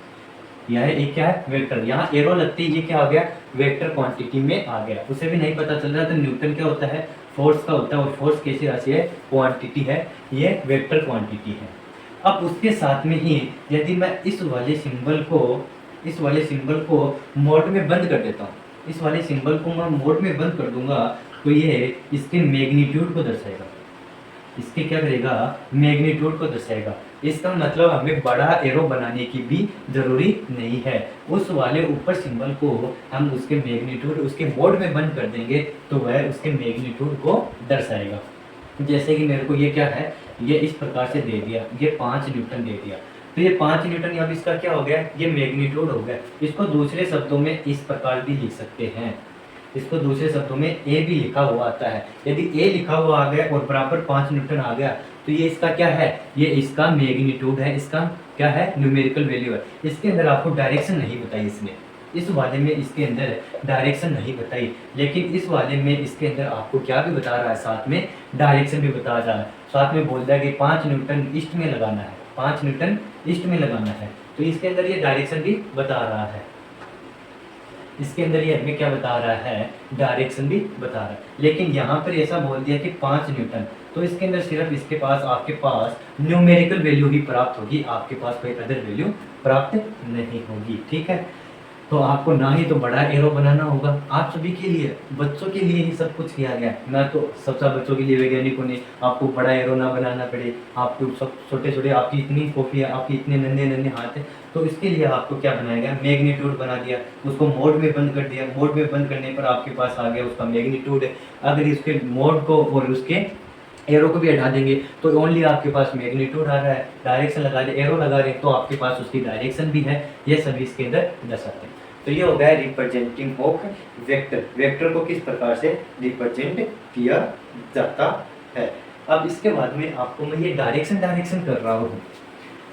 S1: यह एक क्या है, वेक्टर। यहाँ एरो लगती है, ये क्या आ गया, वेक्टर क्वांटिटी में आ गया। उसे भी नहीं पता चल रहा, तो न्यूटन क्या होता है, फोर्स का होता है, और फोर्स कैसी राशि है, क्वांटिटी है, ये वेक्टर क्वांटिटी है। अब उसके साथ में ही यदि मैं इस वाले सिंबल को मोड में बंद कर देता हूँ, इस वाले सिंबल को मैं मोड में बंद कर दूंगा, तो ये इसके मैग्नीट्यूड को दर्शाएगा, इसके क्या करेगा, मैग्नीट्यूड को दर्शाएगा। इसका मतलब हमें बड़ा एरो बनाने की भी जरूरी नहीं है, उस वाले ऊपर सिंबल को हम उसके मैग्नीट्यूड उसके मोड में बंद कर देंगे तो वह उसके मैग्नीट्यूड को दर्शाएगा। जैसे कि मेरे को ये क्या है, ये इस प्रकार से दे दिया, ये 5 न्यूटन दे दिया, तो ये 5 न्यूटन अब इसका क्या हो गया, ये मैग्नीट्यूड हो गया। इसको दूसरे शब्दों में इस प्रकार भी लिख सकते हैं, इसको दूसरे शब्दों में ए भी लिखा हुआ आता है। यदि ए लिखा हुआ आ गया और बराबर 5 न्यूटन आ गया तो ये इसका क्या है, ये इसका मैग्नीट्यूड है, इसका क्या है, न्यूमेरिकल वैल्यू है। इसके अंदर आपको डायरेक्शन नहीं बताई इसने, इस वाले में इसके अंदर डायरेक्शन नहीं बताई, लेकिन इस वाले में इसके अंदर आपको क्या भी बता रहा है, साथ में डायरेक्शन भी बता रहा है। साथ में बोल रहा है कि 5 न्यूटन ईस्ट में लगाना है, 5 न्यूटन ईस्ट में लगाना है, तो इसके अंदर ये डायरेक्शन भी बता रहा है। इसके अंदर ये हमें क्या बता रहा है, डायरेक्शन भी बता रहा है। लेकिन यहाँ पर ऐसा बोल दिया कि 5 न्यूटन, तो इसके अंदर सिर्फ इसके पास आपके पास न्यूमेरिकल वैल्यू ही प्राप्त होगी, आपके पास कोई अदर वैल्यू प्राप्त नहीं होगी। ठीक है, तो आपको ना ही तो बड़ा एरो बनाना होगा, आप सभी के लिए, बच्चों के लिए ही सब कुछ किया गया है, ना तो सबसे बच्चों के लिए वैज्ञानिकों ने आपको बड़ा एरो ना बनाना पड़े, आपको सब छोटे छोटे, आपकी इतनी कॉपी है, आपकी इतने नन्हे नन्हे हाथ है, तो इसके लिए आपको क्या बनाया गया, मैग्नीट्यूड बना दिया, उसको मोड में बंद कर दिया। मोड में बंद करने पर आपके पास आ गया उसका मैग्नीट्यूड है। अगर इसके मोड को और उसके एरो को भी हटा देंगे तो ओनली आपके पास मैग्नीट्यूड आ रहा है, डायरेक्शन लगा दे, एरो लगा रहे तो आपके पास उसकी डायरेक्शन भी है, ये सभी इसके अंदर दर्शाते हैं। तो ये हो गया रिप्रेजेंटिंग ऑफ वेक्टर, वेक्टर को किस प्रकार से रिप्रेजेंट किया जाता है। अब इसके बाद में आपको मैं ये डायरेक्शन कर रहा हूँ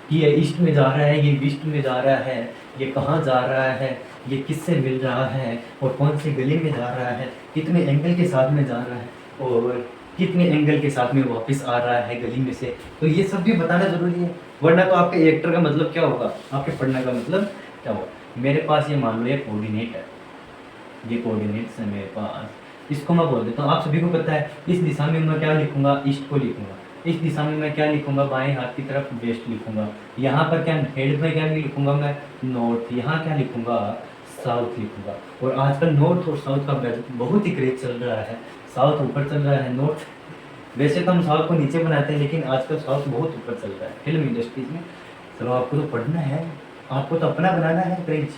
S1: कि ये ईस्ट में जा रहा है, ये वेस्ट में जा रहा है, ये कहाँ जा रहा है, ये किससे मिल रहा है और कौन सी गली में जा रहा है, कितने एंगल के साथ में जा रहा है और कितने एंगल के साथ में वापस आ रहा है गली में से, तो ये सब भी बताना जरूरी है, वरना तो आपके एक्टर का मतलब क्या होगा, आपके पढ़ने का मतलब क्या होगा। मेरे पास ये मान लो ये कोऑर्डिनेट है, ये कोऑर्डिनेट्स है मेरे पास, इसको मैं बोल देता हूँ, आप सभी को पता है इस दिशा में मैं क्या लिखूंगा, ईस्ट को लिखूंगा, इस दिशा में मैं क्या लिखूंगा, बाएं हाथ की तरफ वेस्ट लिखूंगा, यहाँ पर क्या हेड में क्या लिखूंगा मैं, नॉर्थ, यहाँ क्या लिखूंगा, साउथ लिखूंगा। और आजकल नॉर्थ और साउथ का बहुत ही क्रेज चल रहा है, साउथ ऊपर चल रहा है, नॉर्थ, वैसे तो हम साउथ को नीचे बनाते हैं लेकिन आजकल साउथ बहुत ऊपर चल रहा है फिल्म इंडस्ट्रीज में। चलो आपको तो पढ़ना है, आपको तो अपना बनाना है क्रेज,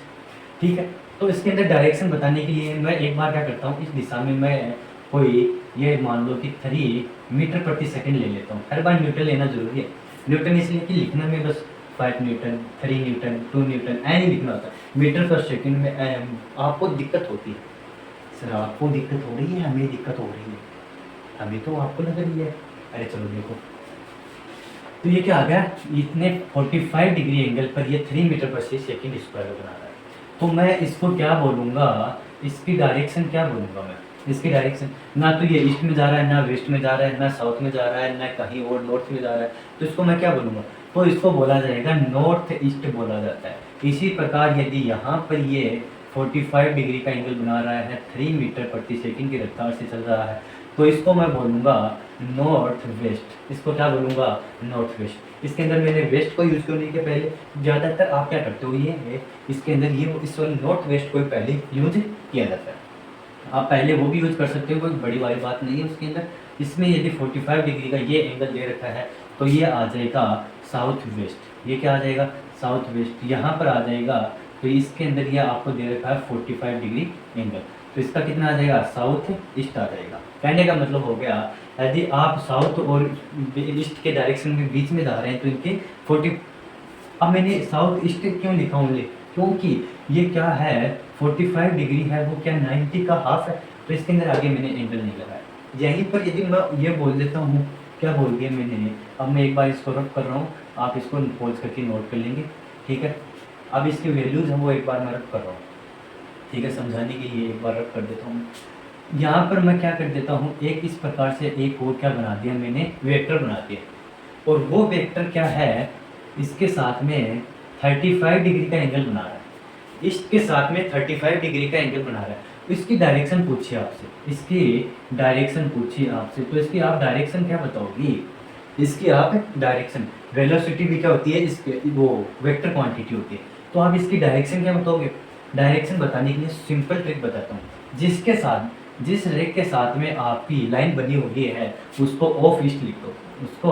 S1: ठीक है। तो इसके अंदर डायरेक्शन बताने के लिए मैं एक बार क्या करता हूँ, इस दिशा में मैं कोई ये मान लो कि 3 मीटर प्रति सेकंड ले लेता हूँ। हर बार न्यूटन लेना जरूरी है, न्यूटन इसलिए कि लिखने में बस 5 न्यूटन, 3 न्यूटन, 2 न्यूटन ऐसे ही लिखना होता है। मीटर पर सेकंड में आपको दिक्कत होती है, सर आपको दिक्कत हो रही है, हमें दिक्कत हो रही है, अभी तो आपको लग रही है, अरे चलो देखो, तो ये क्या आ गया, इतने 45 डिग्री एंगल पर ये 3 मीटर पर सेकंड स्क्वायर बना रहा है। तो मैं इसको क्या बोलूँगा, इसकी डायरेक्शन क्या बोलूँगा मैं, इसकी डायरेक्शन, ना तो ये ईस्ट में जा रहा है, ना वेस्ट में जा रहा है, ना साउथ में जा रहा है, ना कहीं और नॉर्थ में जा रहा है, तो इसको मैं क्या बोलूँगा, तो इसको बोला जाएगा नॉर्थ ईस्ट बोला जाता है। इसी प्रकार यदि यहाँ पर ये 45 डिग्री का एंगल बना रहा है, 3 मीटर प्रति सेकंड की रफ्तार से चल रहा है, तो इसको मैं बोलूँगा नॉर्थ वेस्ट। इसको क्या बोलूँगा, नॉर्थ वेस्ट। इसके अंदर मैंने वेस्ट को यूज़ करने के पहले ज़्यादातर आप क्या करते हो, ये है इसके अंदर ये इस वाले नॉर्थ वेस्ट को पहले यूज किया जाता है। आप पहले वो भी यूज कर सकते हो, कोई बड़ी वाली बात नहीं है उसके अंदर। इसमें यदि 45 डिग्री का ये एंगल दे रखा है तो ये आ जाएगा साउथ वेस्ट, ये क्या आ जाएगा, साउथ वेस्ट। यहाँ पर आ जाएगा तो इसके अंदर ये आपको दे रखा है 45 डिग्री एंगल, तो इसका कितना आ जाएगा, साउथ ईस्ट आ जाएगा। कहने का मतलब हो गया यदि आप साउथ और ईस्ट के डायरेक्शन में बीच में जा रहे हैं तो इनके 40, अब मैंने साउथ ईस्ट क्यों लिखा हूँ, क्योंकि ये क्या है 45 डिग्री है, वो क्या 90 का हाफ है, तो इसके अंदर आगे मैंने एंगल नहीं लगाया। यहीं पर यदि मैं ये बोल देता हूँ, क्या बोल दिया मैंने, अब मैं एक बार इसको रब कर रहा हूँ, आप इसको पॉज करके नोट कर लेंगे, ठीक है। अब इसकी वैल्यूज़ हैं वो एक बार मैं रब कर रहा हूँ, ठीक है, समझाने के लिए एक बार रब कर देता हूँ। यहाँ पर मैं क्या कर देता हूँ, एक इस प्रकार से एक और क्या बना दिया मैंने, वेक्टर बना दिया, और वो वेक्टर क्या है, इसके साथ में 35 डिग्री का एंगल बना रहा है, इसके साथ में 35 डिग्री का एंगल बना रहा है। तो इसकी डायरेक्शन पूछिए आपसे, इसकी डायरेक्शन पूछिए आपसे, तो इसकी आप डायरेक्शन क्या बताओगी, इसकी आप डायरेक्शन, वेलोसिटी भी क्या होती है, इसके वो वेक्टर क्वांटिटी होती है, तो आप इसकी डायरेक्शन क्या बताओगे। डायरेक्शन बताने के लिए सिंपल ट्रिक बताता हूँ, जिसके साथ जिस रे के साथ में आपकी लाइन बनी हुई है उसको ऑफ ईस्ट लिख दो, उसको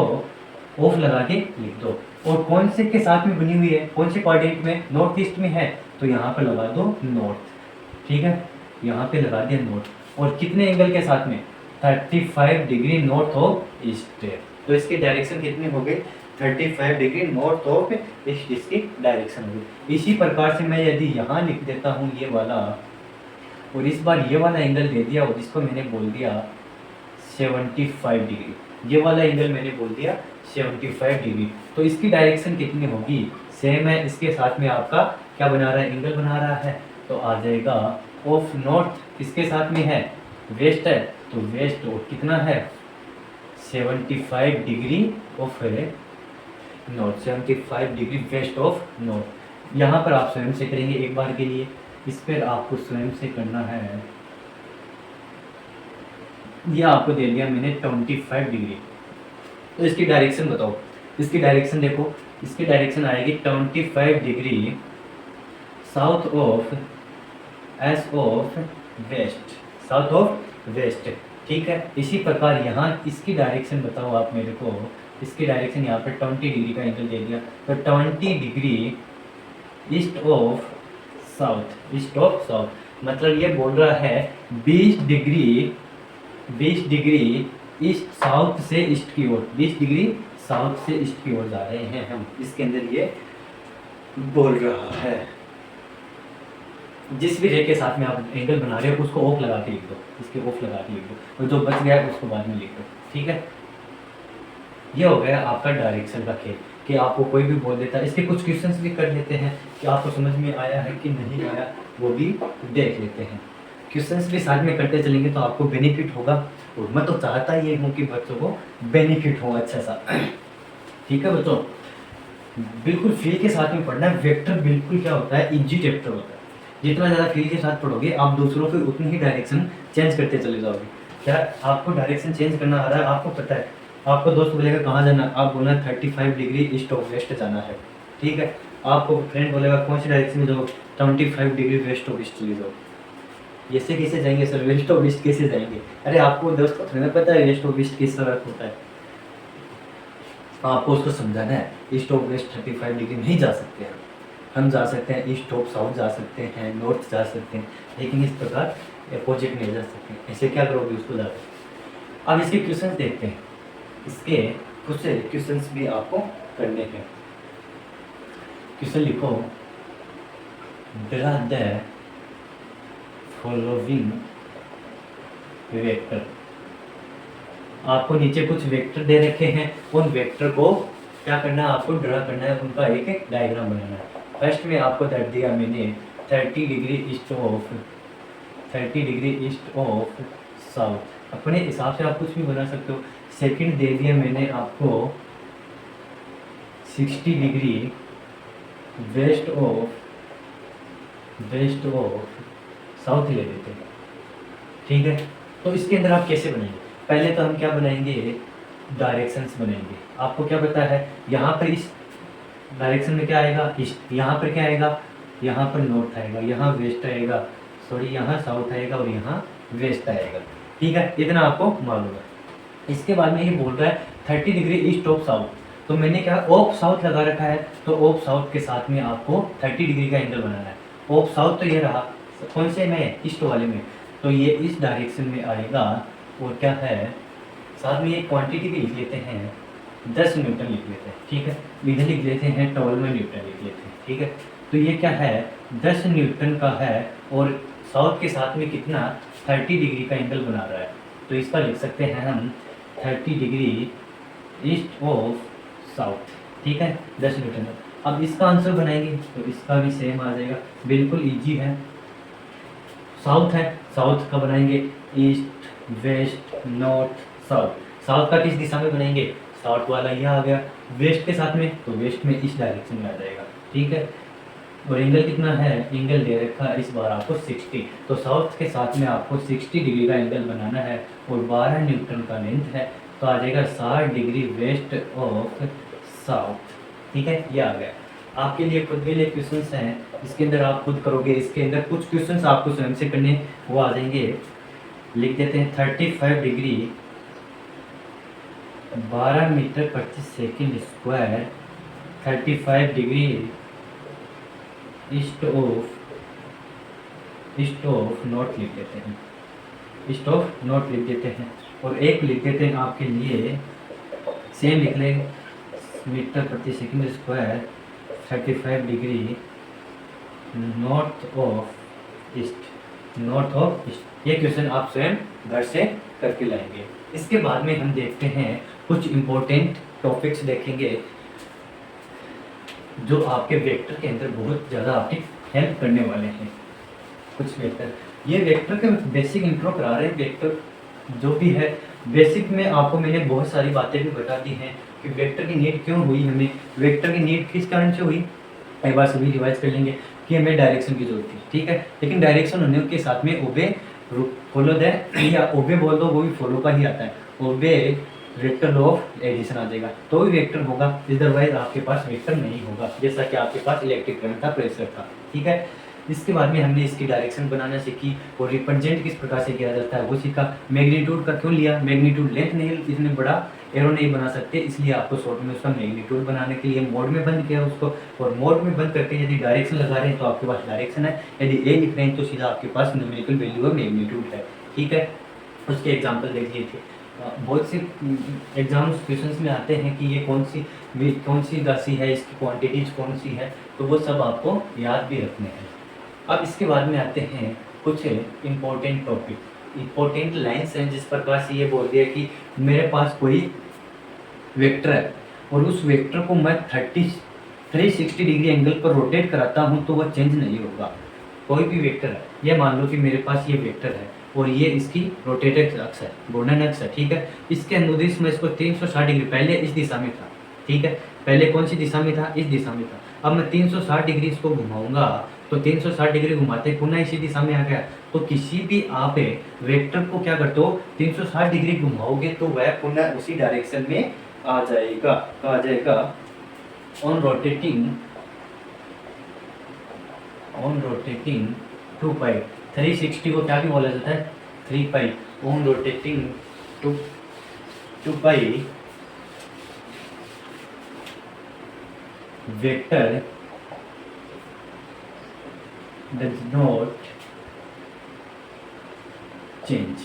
S1: ऑफ लगा के लिख दो। और कौन से के साथ में बनी हुई है, कौन से क्वाड्रेंट में, नॉर्थ ईस्ट में है, तो यहाँ पर लगा दो नॉर्थ। ठीक है, यहाँ पे लगा दिया नॉर्थ। और कितने एंगल के साथ में, 35 डिग्री नॉर्थ ऑफ ईस्ट। तो इसकी डायरेक्शन कितनी हो गई, 35 डिग्री नॉर्थ ऑफ ईस्ट इसकी डायरेक्शन हो गई। इसी प्रकार से मैं यदि यहाँ लिख देता हूँ ये वाला, और इस बार ये वाला एंगल दे दिया और इसको मैंने बोल दिया 75 डिग्री, ये वाला एंगल मैंने बोल दिया 75 डिग्री, तो इसकी डायरेक्शन कितनी होगी, सेम है। इसके साथ में आपका क्या बना रहा है, एंगल बना रहा है, तो आ जाएगा ऑफ नॉर्थ किसके साथ में है, वेस्ट है, तो वेस्ट और कितना है 75 degree of north, 75 degree west of north. यहाँ पर आप स्वयं से करेंगे एक बार के लिए, इस पर आपको स्वयं से करना है। यह आपको दे दिया मैंने 25 डिग्री, तो इसकी डायरेक्शन बताओ, इसकी डायरेक्शन देखो, इसकी डायरेक्शन आएगी 25 degree south of S of west, south of west. ठीक है, इसी प्रकार यहाँ इसकी डायरेक्शन बताओ आप मेरे को, इसकी डायरेक्शन यहाँ पर 20 डिग्री का एंगल दे दिया, तो 20 degree east of south, east of south, मतलब ये बोल रहा है 20 डिग्री ईस्ट साउथ से ईस्ट की ओर, 20 डिग्री साउथ से ईस्ट की ओर जा रहे हैं हम, इसके अंदर ये बोल रहा है। जिस भी रे के साथ में आप एंगल बना रहे हो उसको ऑफ लगा के लिख दो, इसके ऑफ लगा के लिख दो, और जो बच गया है उसको बाद में लिख दो। ठीक है, ये हो गया आपका डायरेक्शन का खेल, कि आपको कोई भी बोल देता है। इसके कुछ क्वेश्चंस भी कर लेते हैं कि आपको समझ में आया है कि नहीं आया, वो भी देख लेते हैं। क्वेश्चंस भी साथ में करते चलेंगे तो आपको बेनिफिट होगा, और मैं तो चाहता ही हूँ कि बच्चों को बेनिफिट हो अच्छा सा। ठीक है बच्चों, बिल्कुल फील के साथ में पढ़ना है। वेक्टर बिल्कुल क्या होता है, इजी चैप्टर होता है। जितना ज़्यादा फील के साथ पढ़ोगे आप दूसरों को उतनी ही डायरेक्शन चेंज करते चले जाओगे। क्या आपको डायरेक्शन चेंज करना आ रहा है, आपको पता है, आपको दोस्त बोलेगा कहाँ जाना, आप बोलना 35 डिग्री ईस्ट ऑफ वेस्ट जाना है। ठीक है, आपको फ्रेंड बोलेगा कौन सी डायरेक्शन में जाओ, 25 डिग्री वेस्ट ऑफ ईस्ट चले जाओ। ऐसे कैसे जाएंगे सर, वेस्ट ऑफ ईस्ट कैसे जाएंगे, अरे आपको दोस्त को थोड़ा पता है वेस्ट ऑफ ईस्ट किस तरह होता है, आपको उसको समझाना है। ईस्ट ऑफ वेस्ट 35 डिग्री नहीं जा सकते हैं, हम जा सकते हैं ईस्ट ऑफ साउथ जा सकते हैं, नॉर्थ जा सकते हैं, लेकिन इस प्रकार अपोजिट नहीं जा सकते। ऐसे क्या करोगे उसको जाकर। अब इसके क्वेश्चन देखते हैं, इसके कुछ क्वेश्चंस भी आपको करने हैं। क्वेश्चन लिखो, ड्रा द फॉलोइंग वेक्टर। आपको नीचे कुछ वेक्टर दे रखे हैं, उन वेक्टर को क्या करना है, आपको ड्रा करना है, उनका एक डायग्राम बनाना है। फर्स्ट में आपको दे दिया मैंने 30 डिग्री ईस्ट ऑफ साउथ, अपने हिसाब से आप कुछ भी बना सकते हो। सेकंड दे दिया मैंने आपको 60 डिग्री वेस्ट ऑफ साउथ ले लेते हैं। ठीक है, तो इसके अंदर आप कैसे बनाएंगे, पहले तो हम क्या बनाएंगे, डायरेक्शंस बनाएंगे। आपको क्या पता है, यहाँ पर इस डायरेक्शन में क्या आएगा ईस्ट, यहाँ पर क्या आएगा, यहाँ पर नॉर्थ आएगा, यहाँ वेस्ट आएगा, सॉरी यहाँ साउथ आएगा और यहाँ वेस्ट आएगा। ठीक है, इतना आपको मालूम है। इसके बाद में ये बोल रहा है 30 डिग्री ईस्ट ऑफ साउथ, तो मैंने क्या ऑफ साउथ लगा रखा है, तो ऑफ साउथ के साथ में आपको 30 डिग्री का एंगल बनाना है। ऑफ साउथ तो ये रहा, कौन से में, ईस्ट वाले में, तो ये इस डायरेक्शन में आएगा। और क्या है, साथ में एक क्वांटिटी भी लिख लेते हैं, 10 न्यूटन लिख लेते हैं। ठीक है, इधर लिख लेते हैं 12 न्यूटन लिख लेते हैं। ठीक है, तो ये क्या है, 10 न्यूटन का है, और साउथ के साथ में कितना 30 डिग्री का एंगल बना रहा है, तो इसका लिख सकते हैं हम 30 डिग्री ईस्ट ऑफ साउथ। ठीक है, 10 न्यूटन। अब इसका आंसर बनाएंगे तो इसका भी सेम आ जाएगा, बिल्कुल इजी है। साउथ है, साउथ का बनाएंगे east west north south. South का किस दिशा में बनाएंगे, साउथ वाला यह आ गया, वेस्ट के साथ में तो वेस्ट में इस डायरेक्शन में आ जाएगा। ठीक है, और एंगल कितना है, एंगल दे रखा है इस बार आपको 60, तो साउथ के साथ में आपको 60 डिग्री का एंगल बनाना है, और 12 न्यूटन का लेंथ है, तो आ जाएगा 60 डिग्री वेस्ट ऑफ साउथ। ठीक है, ये आ गया। आपके लिए खुद के लिए क्वेश्चंस हैं, इसके अंदर आप खुद करोगे, इसके अंदर कुछ क्वेश्चंस आपको स्वयं से करने वो आ जाएंगे। लिख देते हैं 35 डिग्री 12 मीटर प्रति second square 35 degree east of north लिख देते हैं, ईस्ट ऑफ नॉर्थ लिख देते हैं। और एक लिख देते हैं आपके लिए सेम लिख लें, मीटर प्रति second square 35 degree north of east. ये क्वेश्चन आप स्वयं घर से करके लाएंगे। इसके बाद में हम देखते हैं कुछ इम्पोर्टेंट टॉपिक्स देखेंगे जो आपके वेक्टर के अंदर बहुत ज़्यादा आपकी हेल्प करने वाले हैं। कुछ वेक्टर, ये वेक्टर के बेसिक इंट्रो करा रहे हैं। वेक्टर जो भी है बेसिक में आपको मैंने बहुत सारी बातें भी बता दी हैं कि वेक्टर की नीड क्यों हुई, हमें वेक्टर की नीड किस कारण से हुई। एक बार सभी रिवाइज कर लेंगे कि हमें डायरेक्शन की जरूरत थी, ठीक है। लेकिन डायरेक्शन होने के साथ में ओबे फॉलो द या ओबे बोल दो, वो भी फॉलो का ही आता है। ओबे वेक्टर ऑफ एडिशन आ जाएगा तो भी वेक्टर होगा, अदरवाइज आपके पास वेक्टर नहीं होगा। जैसा कि आपके पास इलेक्ट्रिक करंट था, प्रेशर था, ठीक है। इसके बाद में हमने इसकी डायरेक्शन बनाना सीखी और रिप्रेजेंट किस प्रकार से किया जाता है वो सीखा। मैग्नीट्यूड का क्यों लिया, मैग्नीट्यूड लेंथ नहीं, इतने बड़ा एरो नहीं बना सकते, इसलिए आपको शॉर्ट में उसका मैग्नीट्यूड बनाने के लिए मोड में बंद किया उसको। और मोड में बंद करके यदि डायरेक्शन लगा रहे हैं तो आपके पास डायरेक्शन है, यदि ए लिख रहे हैं तो सीधा आपके पास न्यूमेरिकल वैल्यू और मैग्नीट्यूड है, ठीक है। उसके एग्जाम्पल देख लिए थे। बहुत से एग्जाम्स क्वेश्चंस में आते हैं कि ये कौन सी राशि है, इसकी क्वांटिटीज कौन सी है, तो वो सब आपको याद भी रखने हैं। अब इसके बाद में आते हैं कुछ इम्पोर्टेंट टॉपिक, इम्पोर्टेंट लाइन्स हैं। जिस प्रकार से ये बोल दिया कि मेरे पास कोई वेक्टर है और उस वेक्टर को मैं 360 डिग्री एंगल पर रोटेट कराता हूँ तो वह चेंज नहीं होगा। कोई भी वेक्टर है, ये मान लो कि मेरे पास ये वेक्टर है और ये इसकी रोटेटेड अक्ष है, घूर्णन अक्ष है, ठीक है। इसके अनुदिश में इसको 360 डिग्री, पहले इस दिशा में था, ठीक है, पहले कौन सी दिशा में था, इस दिशा में था। अब मैं 360 डिग्री इसको घुमाऊंगा तो 360 डिग्री घुमाते पुनः इसी दिशा में आ गया। तो किसी भी आप वेक्टर को क्या करते हो, 360 डिग्री घुमाओगे तो वह पुनः उसी डायरेक्शन में आ जाएगा। आ जाएगा ऑन रोटेटिंग 2 पाई। 360 को क्या भी बोला जाता है, 3 pi. On rotating 2 pi vector does not change।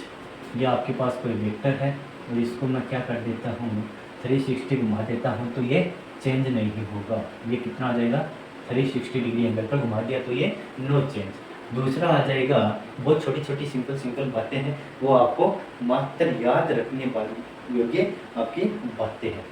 S1: ये आपके पास कोई वेक्टर है और इसको मैं क्या कर देता हूँ, 360 घुमा देता हूँ तो ये चेंज नहीं होगा। ये कितना आ जाएगा, 360 डिग्री एंगल पर घुमा दिया तो ये नो चेंज। दूसरा आ जाएगा, बहुत छोटी छोटी सिंपल बातें हैं, वो आपको मात्र याद रखने वाली योग्य आपकी बातें हैं।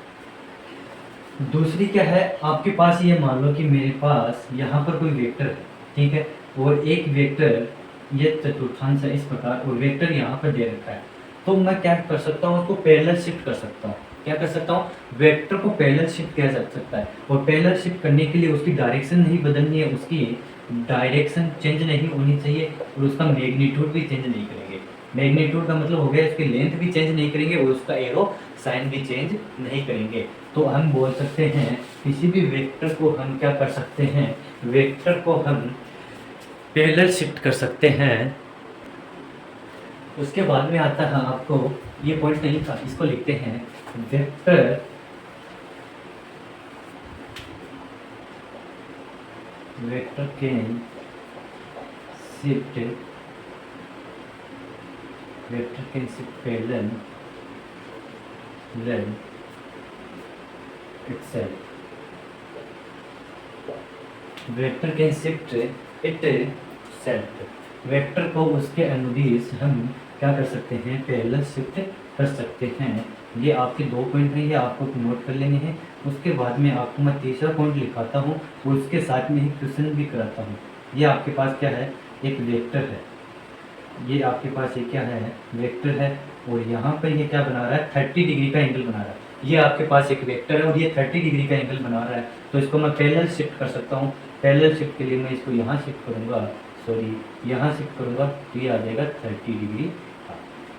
S1: दूसरी क्या है, आपके पास ये मान लो कि मेरे पास यहाँ पर कोई वेक्टर है, ठीक है, और एक वेक्टर ये चतुर्थांश है इस प्रकार, और वेक्टर यहाँ पर दे रखा है। तो मैं क्या कर सकता हूँ, उसको पैरेलल शिफ्ट कर सकता हूँ। क्या कर सकता हूँ, वेक्टर को पैरेलल शिफ्ट किया जा सकता है। और पैरेलल शिफ्ट करने के लिए उसकी डायरेक्शन नहीं बदलनी है, उसकी डायरेक्शन चेंज नहीं होनी चाहिए और उसका मैग्नीट्यूड भी चेंज नहीं करेंगे। मैग्नीट्यूड का मतलब हो गया उसकी लेंथ भी चेंज नहीं करेंगे और उसका एरो साइन भी चेंज नहीं करेंगे। तो हम बोल सकते हैं किसी भी वेक्टर को हम क्या कर सकते हैं, वेक्टर को हम पैरेलल शिफ्ट कर सकते हैं। उसके बाद में आता है, आपको ये पॉइंट नहीं था, इसको लिखते हैं vector can shift parallel itself। Vector can shift it self. Vector को उसके अनुदिश हम क्या कर सकते हैं, पैरेलल शिफ्ट कर सकते हैं। ये आपके 2 पॉइंट हैं, ये आपको नोट कर लेने हैं। उसके बाद में आपको मैं तीसरा पॉइंट लिखाता हूँ और उसके साथ में ही क्वेश्चन भी कराता हूँ। ये आपके पास क्या है, एक वेक्टर है, ये आपके पास ये क्या है, वेक्टर है, और यहाँ पर ये क्या बना रहा है, 30 डिग्री का एंगल बना रहा है। ये आपके पास एक वेक्टर है और ये 30 डिग्री का एंगल बना रहा है, तो इसको मैं पैरेलल शिफ्ट कर सकता हूँ। पैरेलल शिफ्ट के लिए मैं इसको यहाँ शिफ्ट करूँगा, यहाँ शिफ्ट करूँगा तो ये आ जाएगा 30 डिग्री।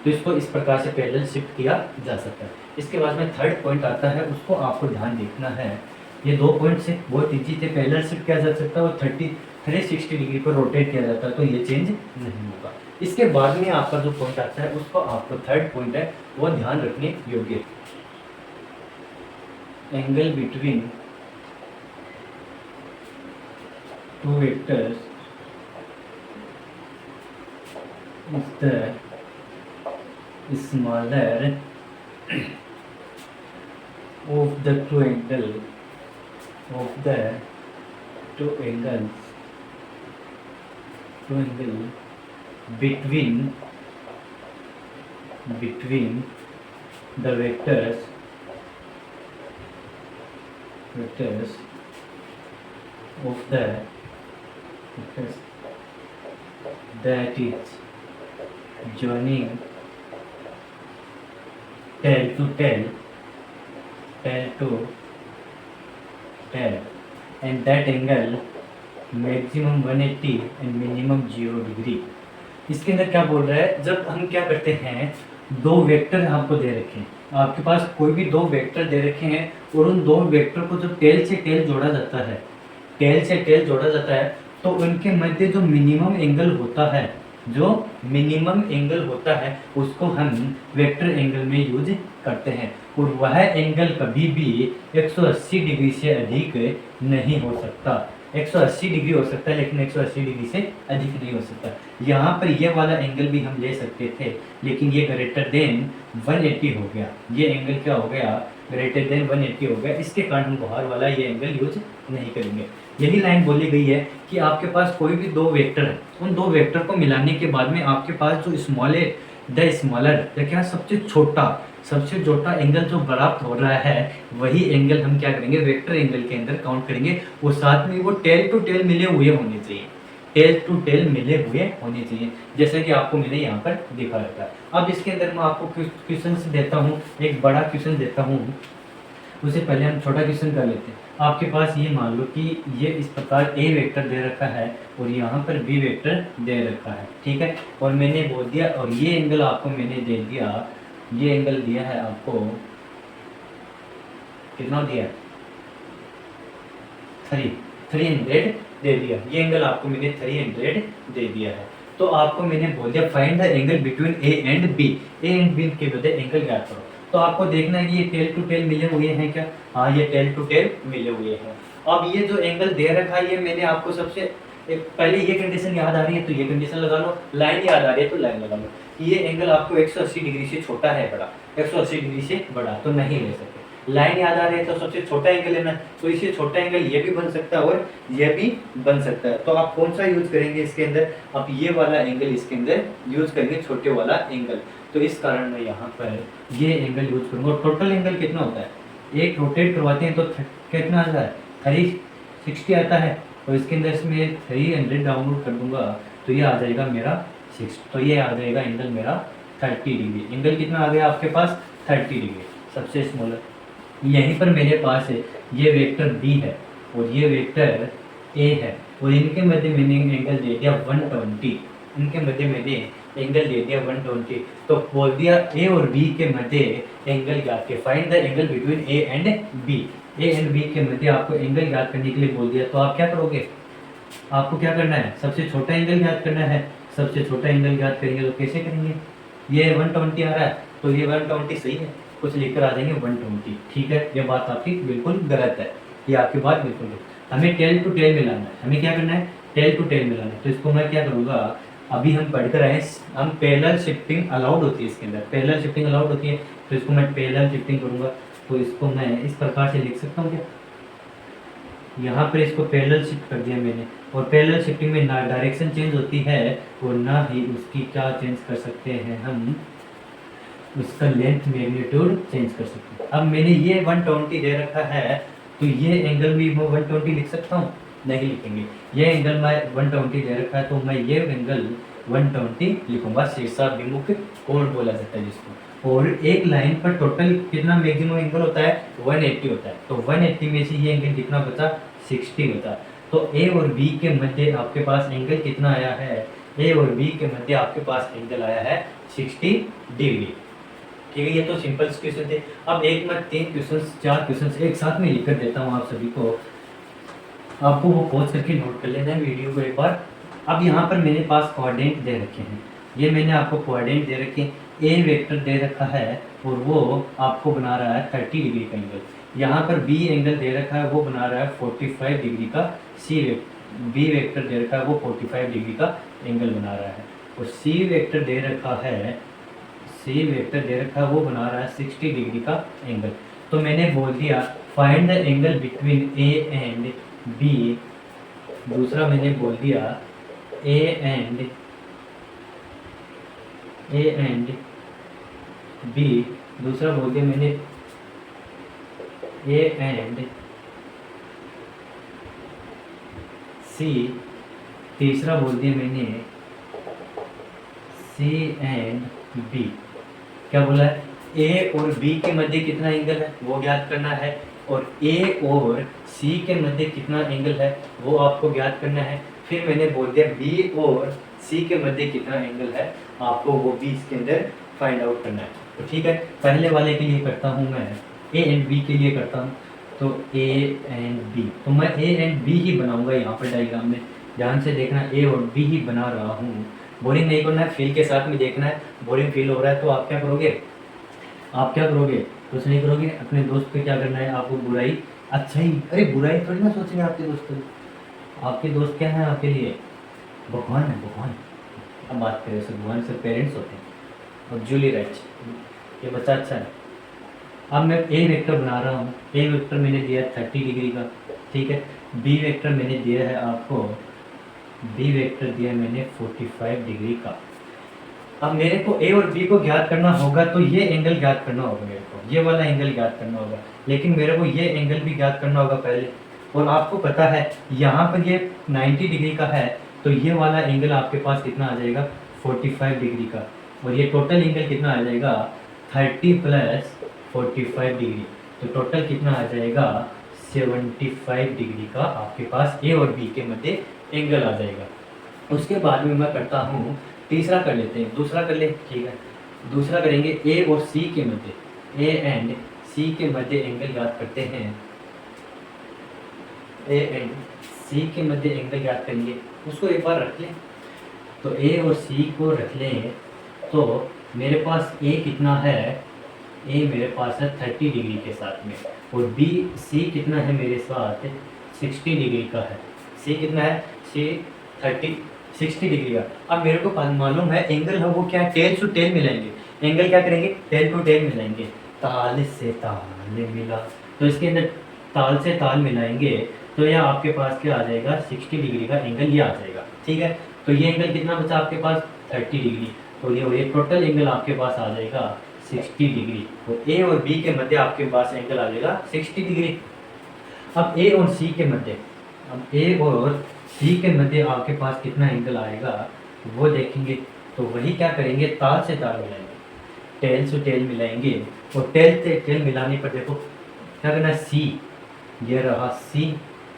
S1: तो इसको इस प्रकार से पैरेलल शिफ्ट किया जा सकता है। इसके बाद में थर्ड पॉइंट आता है, उसको आपको ध्यान देखना है ये 2 पॉइंट से बहुत ईजी थे, पैरेलल शिफ्ट किया जा सकता है और 360 डिग्री पर रोटेट किया जाता है, तो ये चेंज नहीं होगा। इसके बाद में आपका जो पॉइंट आता है उसको आपको थर्ड पॉइंट है वो ध्यान रखने योग्य, angle between two vectors is the smaller of the two angle of the two angles between the vectors of the vectors that is joining tail to tail and that angle maximum 180 and minimum 0 degree. इसके अंदर क्या बोल रहा है, जब हम क्या करते हैं, दो वेक्टर आपको दे रखे हैं, आपके पास कोई भी दो वेक्टर दे रखे हैं और उन दो वेक्टर को जब टेल से टेल जोड़ा जाता है, तो उनके मध्य जो मिनिमम एंगल होता है उसको हम वेक्टर एंगल में यूज करते हैं, और वह एंगल कभी भी 180 डिग्री से अधिक नहीं हो सकता। 180 डिग्री हो सकता है लेकिन 180 डिग्री से अधिक नहीं हो सकता। यहाँ पर ये वाला एंगल भी हम ले सकते थे लेकिन ये ग्रेटर देन 180 हो गया, ये एंगल क्या हो गया, ग्रेटर देन 180 हो गया, इसके कारण हम बाहर वाला ये एंगल यूज नहीं करेंगे। यही लाइन बोली गई है कि आपके पास कोई भी दो वेक्टर है, उन दो वेक्टर को मिलाने के बाद में आपके पास जो स्मॉलर क्या सबसे छोटा एंगल जो प्राप्त हो रहा है, वही एंगल हम क्या करेंगे, वेक्टर एंगल के अंदर काउंट करेंगे। वो साथ में वो टेल टू टेल मिले हुए होने चाहिए, जैसे कि आपको मैंने यहाँ पर दिखा रखा है। अब इसके अंदर मैं आपको क्वेश्चन देता हूँ, एक बड़ा क्वेश्चन देता हूँ, उससे पहले हम छोटा क्वेश्चन कर लेते हैं। आपके पास ये मान लो कि ये इस प्रकार ए वेक्टर दे रखा है और यहाँ पर बी वेक्टर दे रखा है, ठीक है, और मैंने बोल दिया, और ये एंगल आपको मैंने दे दिया, ये एंगल दिया है आपको, कितना दिया, 300 दे दिया, ये एंगल आपको मैंने 300 दे दिया है। तो आपको मैंने बोल दिया find the angle between A and B के मध्य एंगल ज्ञात करो। तो आपको देखना है कि ये टेल टू टेल मिले हुए हैं क्या, हाँ ये टेल टू टेल मिले हुए हैं। अब ये जो एंगल दे रखा है, ये मैंने आपको सबसे पहले ये कंडीशन याद आ रही है तो ये कंडीशन लगा लो, लाइन याद आ रही है तो लाइन लगा लो। ये एंगल आपको 180 डिग्री से छोटा है बड़ा, 180 डिग्री से बड़ा तो नहीं ले सकते। लाइन याद आ रही है तो सबसे छोटा एंगल लेना, तो इससे छोटा एंगल ये भी बन सकता है और ये भी बन सकता है। तो आप कौन सा यूज करेंगे इसके अंदर, आप ये वाला एंगल इसके अंदर यूज करेंगे, छोटे वाला एंगल। तो इस कारण मैं यहाँ पर ये एंगल यूज करूँगा। टोटल एंगल कितना होता है, एक रोटेट करवाते हैं तो कितना आता है, 360 आता है, और इसके अंदर से मैं 300 डाउनलोड कर दूंगा तो ये आ जाएगा मेरा 6, तो ये आ जाएगा एंगल मेरा 30 डिग्री। एंगल कितना आ गया आपके पास, 30 डिग्री, सबसे स्मॉलर। यहीं पर मेरे पास है ये वेक्टर बी है और ये वेक्टर ए है, और इनके मध्य मैंने एंगल दे दिया 120, इनके मध्य मैंने एंगल दे दिया 120। तो बोल दिया ए और बी के मध्य एंगल ज्ञात के, find the angle between A and B. A and B के मध्य आपको एंगल ज्ञात करने के लिए बोल दिया, तो आप क्या करोगे, आपको क्या करना है, सबसे छोटा एंगल ज्ञात करना है। सबसे छोटा एंगल ज्ञात करेंगे तो कैसे करेंगे, ये 120 आ रहा है तो ये 120 सही है, कुछ लेकर आ जाएंगे 120, ठीक है। ये बात आपकी बिल्कुल गलत है, ये आपकी बात बिल्कुल गलत। हमें टेल टू टेल मिलाना है, हमें क्या करना है, टेल टू टेल मिलाना है। तो इसको मैं क्या करूँगा, अभी हम पढ़कर आए, हम पैरेलल शिफ्टिंग अलाउड होती है इसके अंदर, पैरेलल शिफ्टिंग अलाउड होती है, तो इसको मैं पैरेलल शिफ्टिंग करूँगा। तो इसको मैं इस प्रकार से लिख सकता हूँ क्या, यहाँ पर इसको पैरेलल शिफ्ट कर दिया मैंने, और पैरेलल शिफ्टिंग में ना डायरेक्शन चेंज होती है और ना ही उसकी क्या चेंज कर सकते हैं हम, उसका लेंथ मैग्नीट्यूड चेंज कर सकते हैं। अब मैंने ये 120 दे रखा है तो ये एंगल भी मैं 120 लिख सकता हूँ, नहीं लिखेंगे। ये एंगल मैं 120 दे रखा है तो मैं ये एंगल 120 लिखूंगा, शीर्षाभिमुख कोण बोला जाता है जिसको। और एक लाइन पर टोटल कितना मैक्सिमम एंगल होता है, 180 होता है, तो 180 में से ये एंगल कितना बचा, 60 बचा। तो ए और बी के मध्य आपके पास एंगल कितना आया है, ए और बी के मध्य आपके पास एंगल आया है 60 डिग्री। ठीक है, ये तो सिंपल क्वेश्चन थे। अब एक मैं 3 क्वेश्चन 4 क्वेश्चन एक साथ में लिख कर देता हूँ आप सभी को, आपको वो पॉज करके नोट कर लेना है वीडियो को एक बार। अब यहाँ पर मेरे पास कोऑर्डिनेट दे रखे हैं, ये मैंने आपको कोऑर्डिनेट दे रखे हैं, ए वेक्टर दे रखा है और वो आपको बना रहा है 30 डिग्री का एंगल। यहाँ पर बी एंगल दे रखा है, वो बना रहा है 45 डिग्री का। बी वेक्टर दे रखा है, वो 45 डिग्री का एंगल बना रहा है। और सी वेक्टर दे रखा है, वो बना रहा है 60 डिग्री का एंगल। तो मैंने बोल दिया find the angle between A and B. दूसरा मैंने बोल दिया ए एंड बी। दूसरा बोल दिया मैंने ए एंड सी। तीसरा बोल दिया मैंने सी एंड बी। क्या बोला है? ए और बी के मध्य कितना एंगल है वो ज्ञात करना है, और ए और सी के मध्य कितना एंगल है वो आपको ज्ञात करना है। फिर मैंने बोल दिया बी और सी के मध्य कितना एंगल है, आपको वो भी इसके अंदर फाइंड आउट करना है। तो ठीक है, पहले वाले के लिए करता हूँ मैं, ए एंड बी के लिए करता हूँ। तो ए एंड बी, तो मैं ए एंड बी ही बनाऊंगा यहाँ पर डायग्राम में। ध्यान से देखना, ए और बी ही बना रहा हूँ। बोरिंग नहीं करना है, फील के साथ में देखना है। बोरिंग फील हो रहा है तो आप क्या करोगे, कुछ नहीं करोगे, अपने दोस्त पे क्या करना है, आपको बुराई अच्छा ही, अरे बुराई थोड़ी ना सोचेंगे आपके दोस्त को। आपके दोस्त क्या है आपके लिए? भगवान है, भगवान। अब बात करें तो भगवान से पेरेंट्स होते हैं। और जूली राइट, ये बच्चा अच्छा है। अब मैं ए वेक्टर बना रहा हूँ। ए वेक्टर मैंने दिया 30 डिग्री का, ठीक है। बी वेक्टर मैंने दिया है आपको, बी वेक्टर दिया मैंने 45 डिग्री का। अब मेरे को ए और बी को ज्ञात करना होगा, तो ये एंगल ज्ञात करना होगा मेरे को, ये वाला एंगल ज्ञात करना होगा। लेकिन मेरे को ये एंगल भी ज्ञात करना होगा पहले। और आपको पता है यहाँ पर ये 90 डिग्री का है, तो ये वाला एंगल आपके पास कितना आ जाएगा, 45 डिग्री का। और ये टोटल एंगल कितना आ जाएगा, 30 प्लस 45 डिग्री। तो टोटल कितना आ जाएगा, 75 डिग्री का आपके पास ए और बी के मध्य एंगल आ जाएगा। उसके बाद में मैं करता हूँ, तीसरा कर लेते हैं, दूसरा कर ले, ठीक है। दूसरा करेंगे ए और सी के मध्य, ए एंड सी के मध्य एंगल याद करते हैं। ए एंड सी के मध्य एंगल याद करेंगे, उसको एक बार रख लें। तो ए और सी को रख लें, तो मेरे पास ए कितना है, ए मेरे पास है 30 डिग्री के साथ में, और बी सी कितना है मेरे साथ, 60 डिग्री का है। सी कितना है, सी 60 डिग्री का। अब मेरे को मालूम है एंगल है वो क्या है, टेल टू टेल मिलाएंगे। एंगल क्या करेंगे, टेल टू टेल मिलाएंगे। ताल से ताल मिला, तो इसके अंदर ताल से ताल मिलाएंगे, तो यह आपके पास क्या आ जाएगा, 60 डिग्री का एंगल ये आ जाएगा, ठीक है। तो ये एंगल कितना बचा आपके पास, 30 डिग्री। तो ये टोटल एंगल आपके पास आ जाएगा 60 डिग्री। तो ए और बी के मध्य आपके पास एंगल आ जाएगा 60 डिग्री। अब ए और सी के मध्य, अब ए और सी के मध्य आपके पास कितना एंगल आएगा वो देखेंगे। तो वही क्या करेंगे, ताल से ताल मिलाएंगे, टेल से टेल मिलाएंगे। और टेल से टेल मिलाने पर देखो क्या करना है, सी, ये रहा सी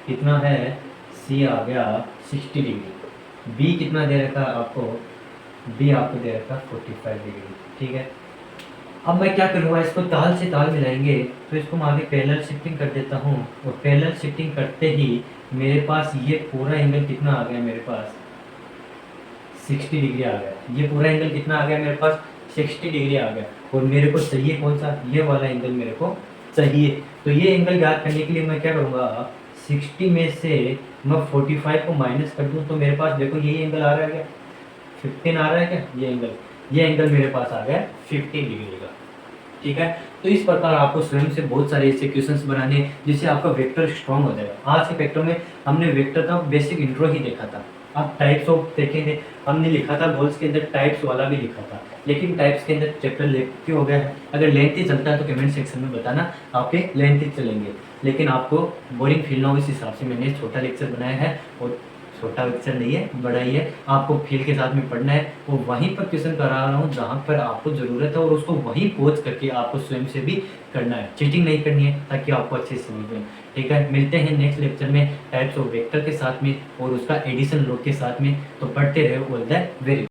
S1: कितना है, सी आ गया 60 डिग्री। बी कितना दे रखा है आपको, बी आपको दे रखा 45 डिग्री, ठीक है। अब मैं क्या करूँगा, इसको ताल से ताल मिलाएंगे, तो इसको मैं आगे पैरेलल शिफ्टिंग कर देता हूँ। और पैरेलल शिफ्टिंग करते ही मेरे पास ये पूरा एंगल कितना आ गया, मेरे पास 60 डिग्री आ गया। ये पूरा एंगल कितना आ गया मेरे पास, 60 डिग्री आ गया। और मेरे को चाहिए कौन सा, ये वाला एंगल मेरे को चाहिए। तो ये एंगल ज्ञात करने के लिए मैं क्या करूँगा, 60 में से मैं 45 को माइनस कर दूँ, तो मेरे पास देखो ये एंगल आ रहा है क्या, 15 आ रहा है क्या, ये एंगल मेरे पास आ गया 15 डिग्री का, ठीक है। तो इस प्रकार आपको स्वयं से बहुत सारे ऐसे क्वेश्चंस बनाने हैं जिससे आपका वेक्टर स्ट्रॉन्ग हो जाएगा। आज के वेक्टर में हमने वेक्टर का बेसिक इंट्रो ही देखा था। आप टाइप्स ऑफ देखेंगे, हमने लिखा था गोल्स के अंदर टाइप्स वाला भी लिखा था, लेकिन टाइप्स के अंदर चैप्टर लेंथी हो गया है। अगर लेंथी चलता है तो कमेंट सेक्शन में बताना, आपके लेंथी चलेंगे। लेकिन आपको बोरिंग फील ना हो इस हिसाब से मैंने छोटा लेक्चर बनाया है। और छोटा लेक्चर नहीं है, बड़ा ही है, आपको फील के साथ में पढ़ना है। वो वहीं पर क्वेश्चन करा रहा हूँ जहाँ पर आपको ज़रूरत है, और उसको वहीं पहुँच करके आपको स्वयं से भी करना है, चीटिंग नहीं करनी है, ताकि आपको अच्छे से समझ में। ठीक है, मिलते हैं नेक्स्ट लेक्चर में टाइप्स ऑफ वेक्टर के साथ में और उसका एडिशन लॉ के साथ में। तो पढ़ते रहे ऑल द वेरी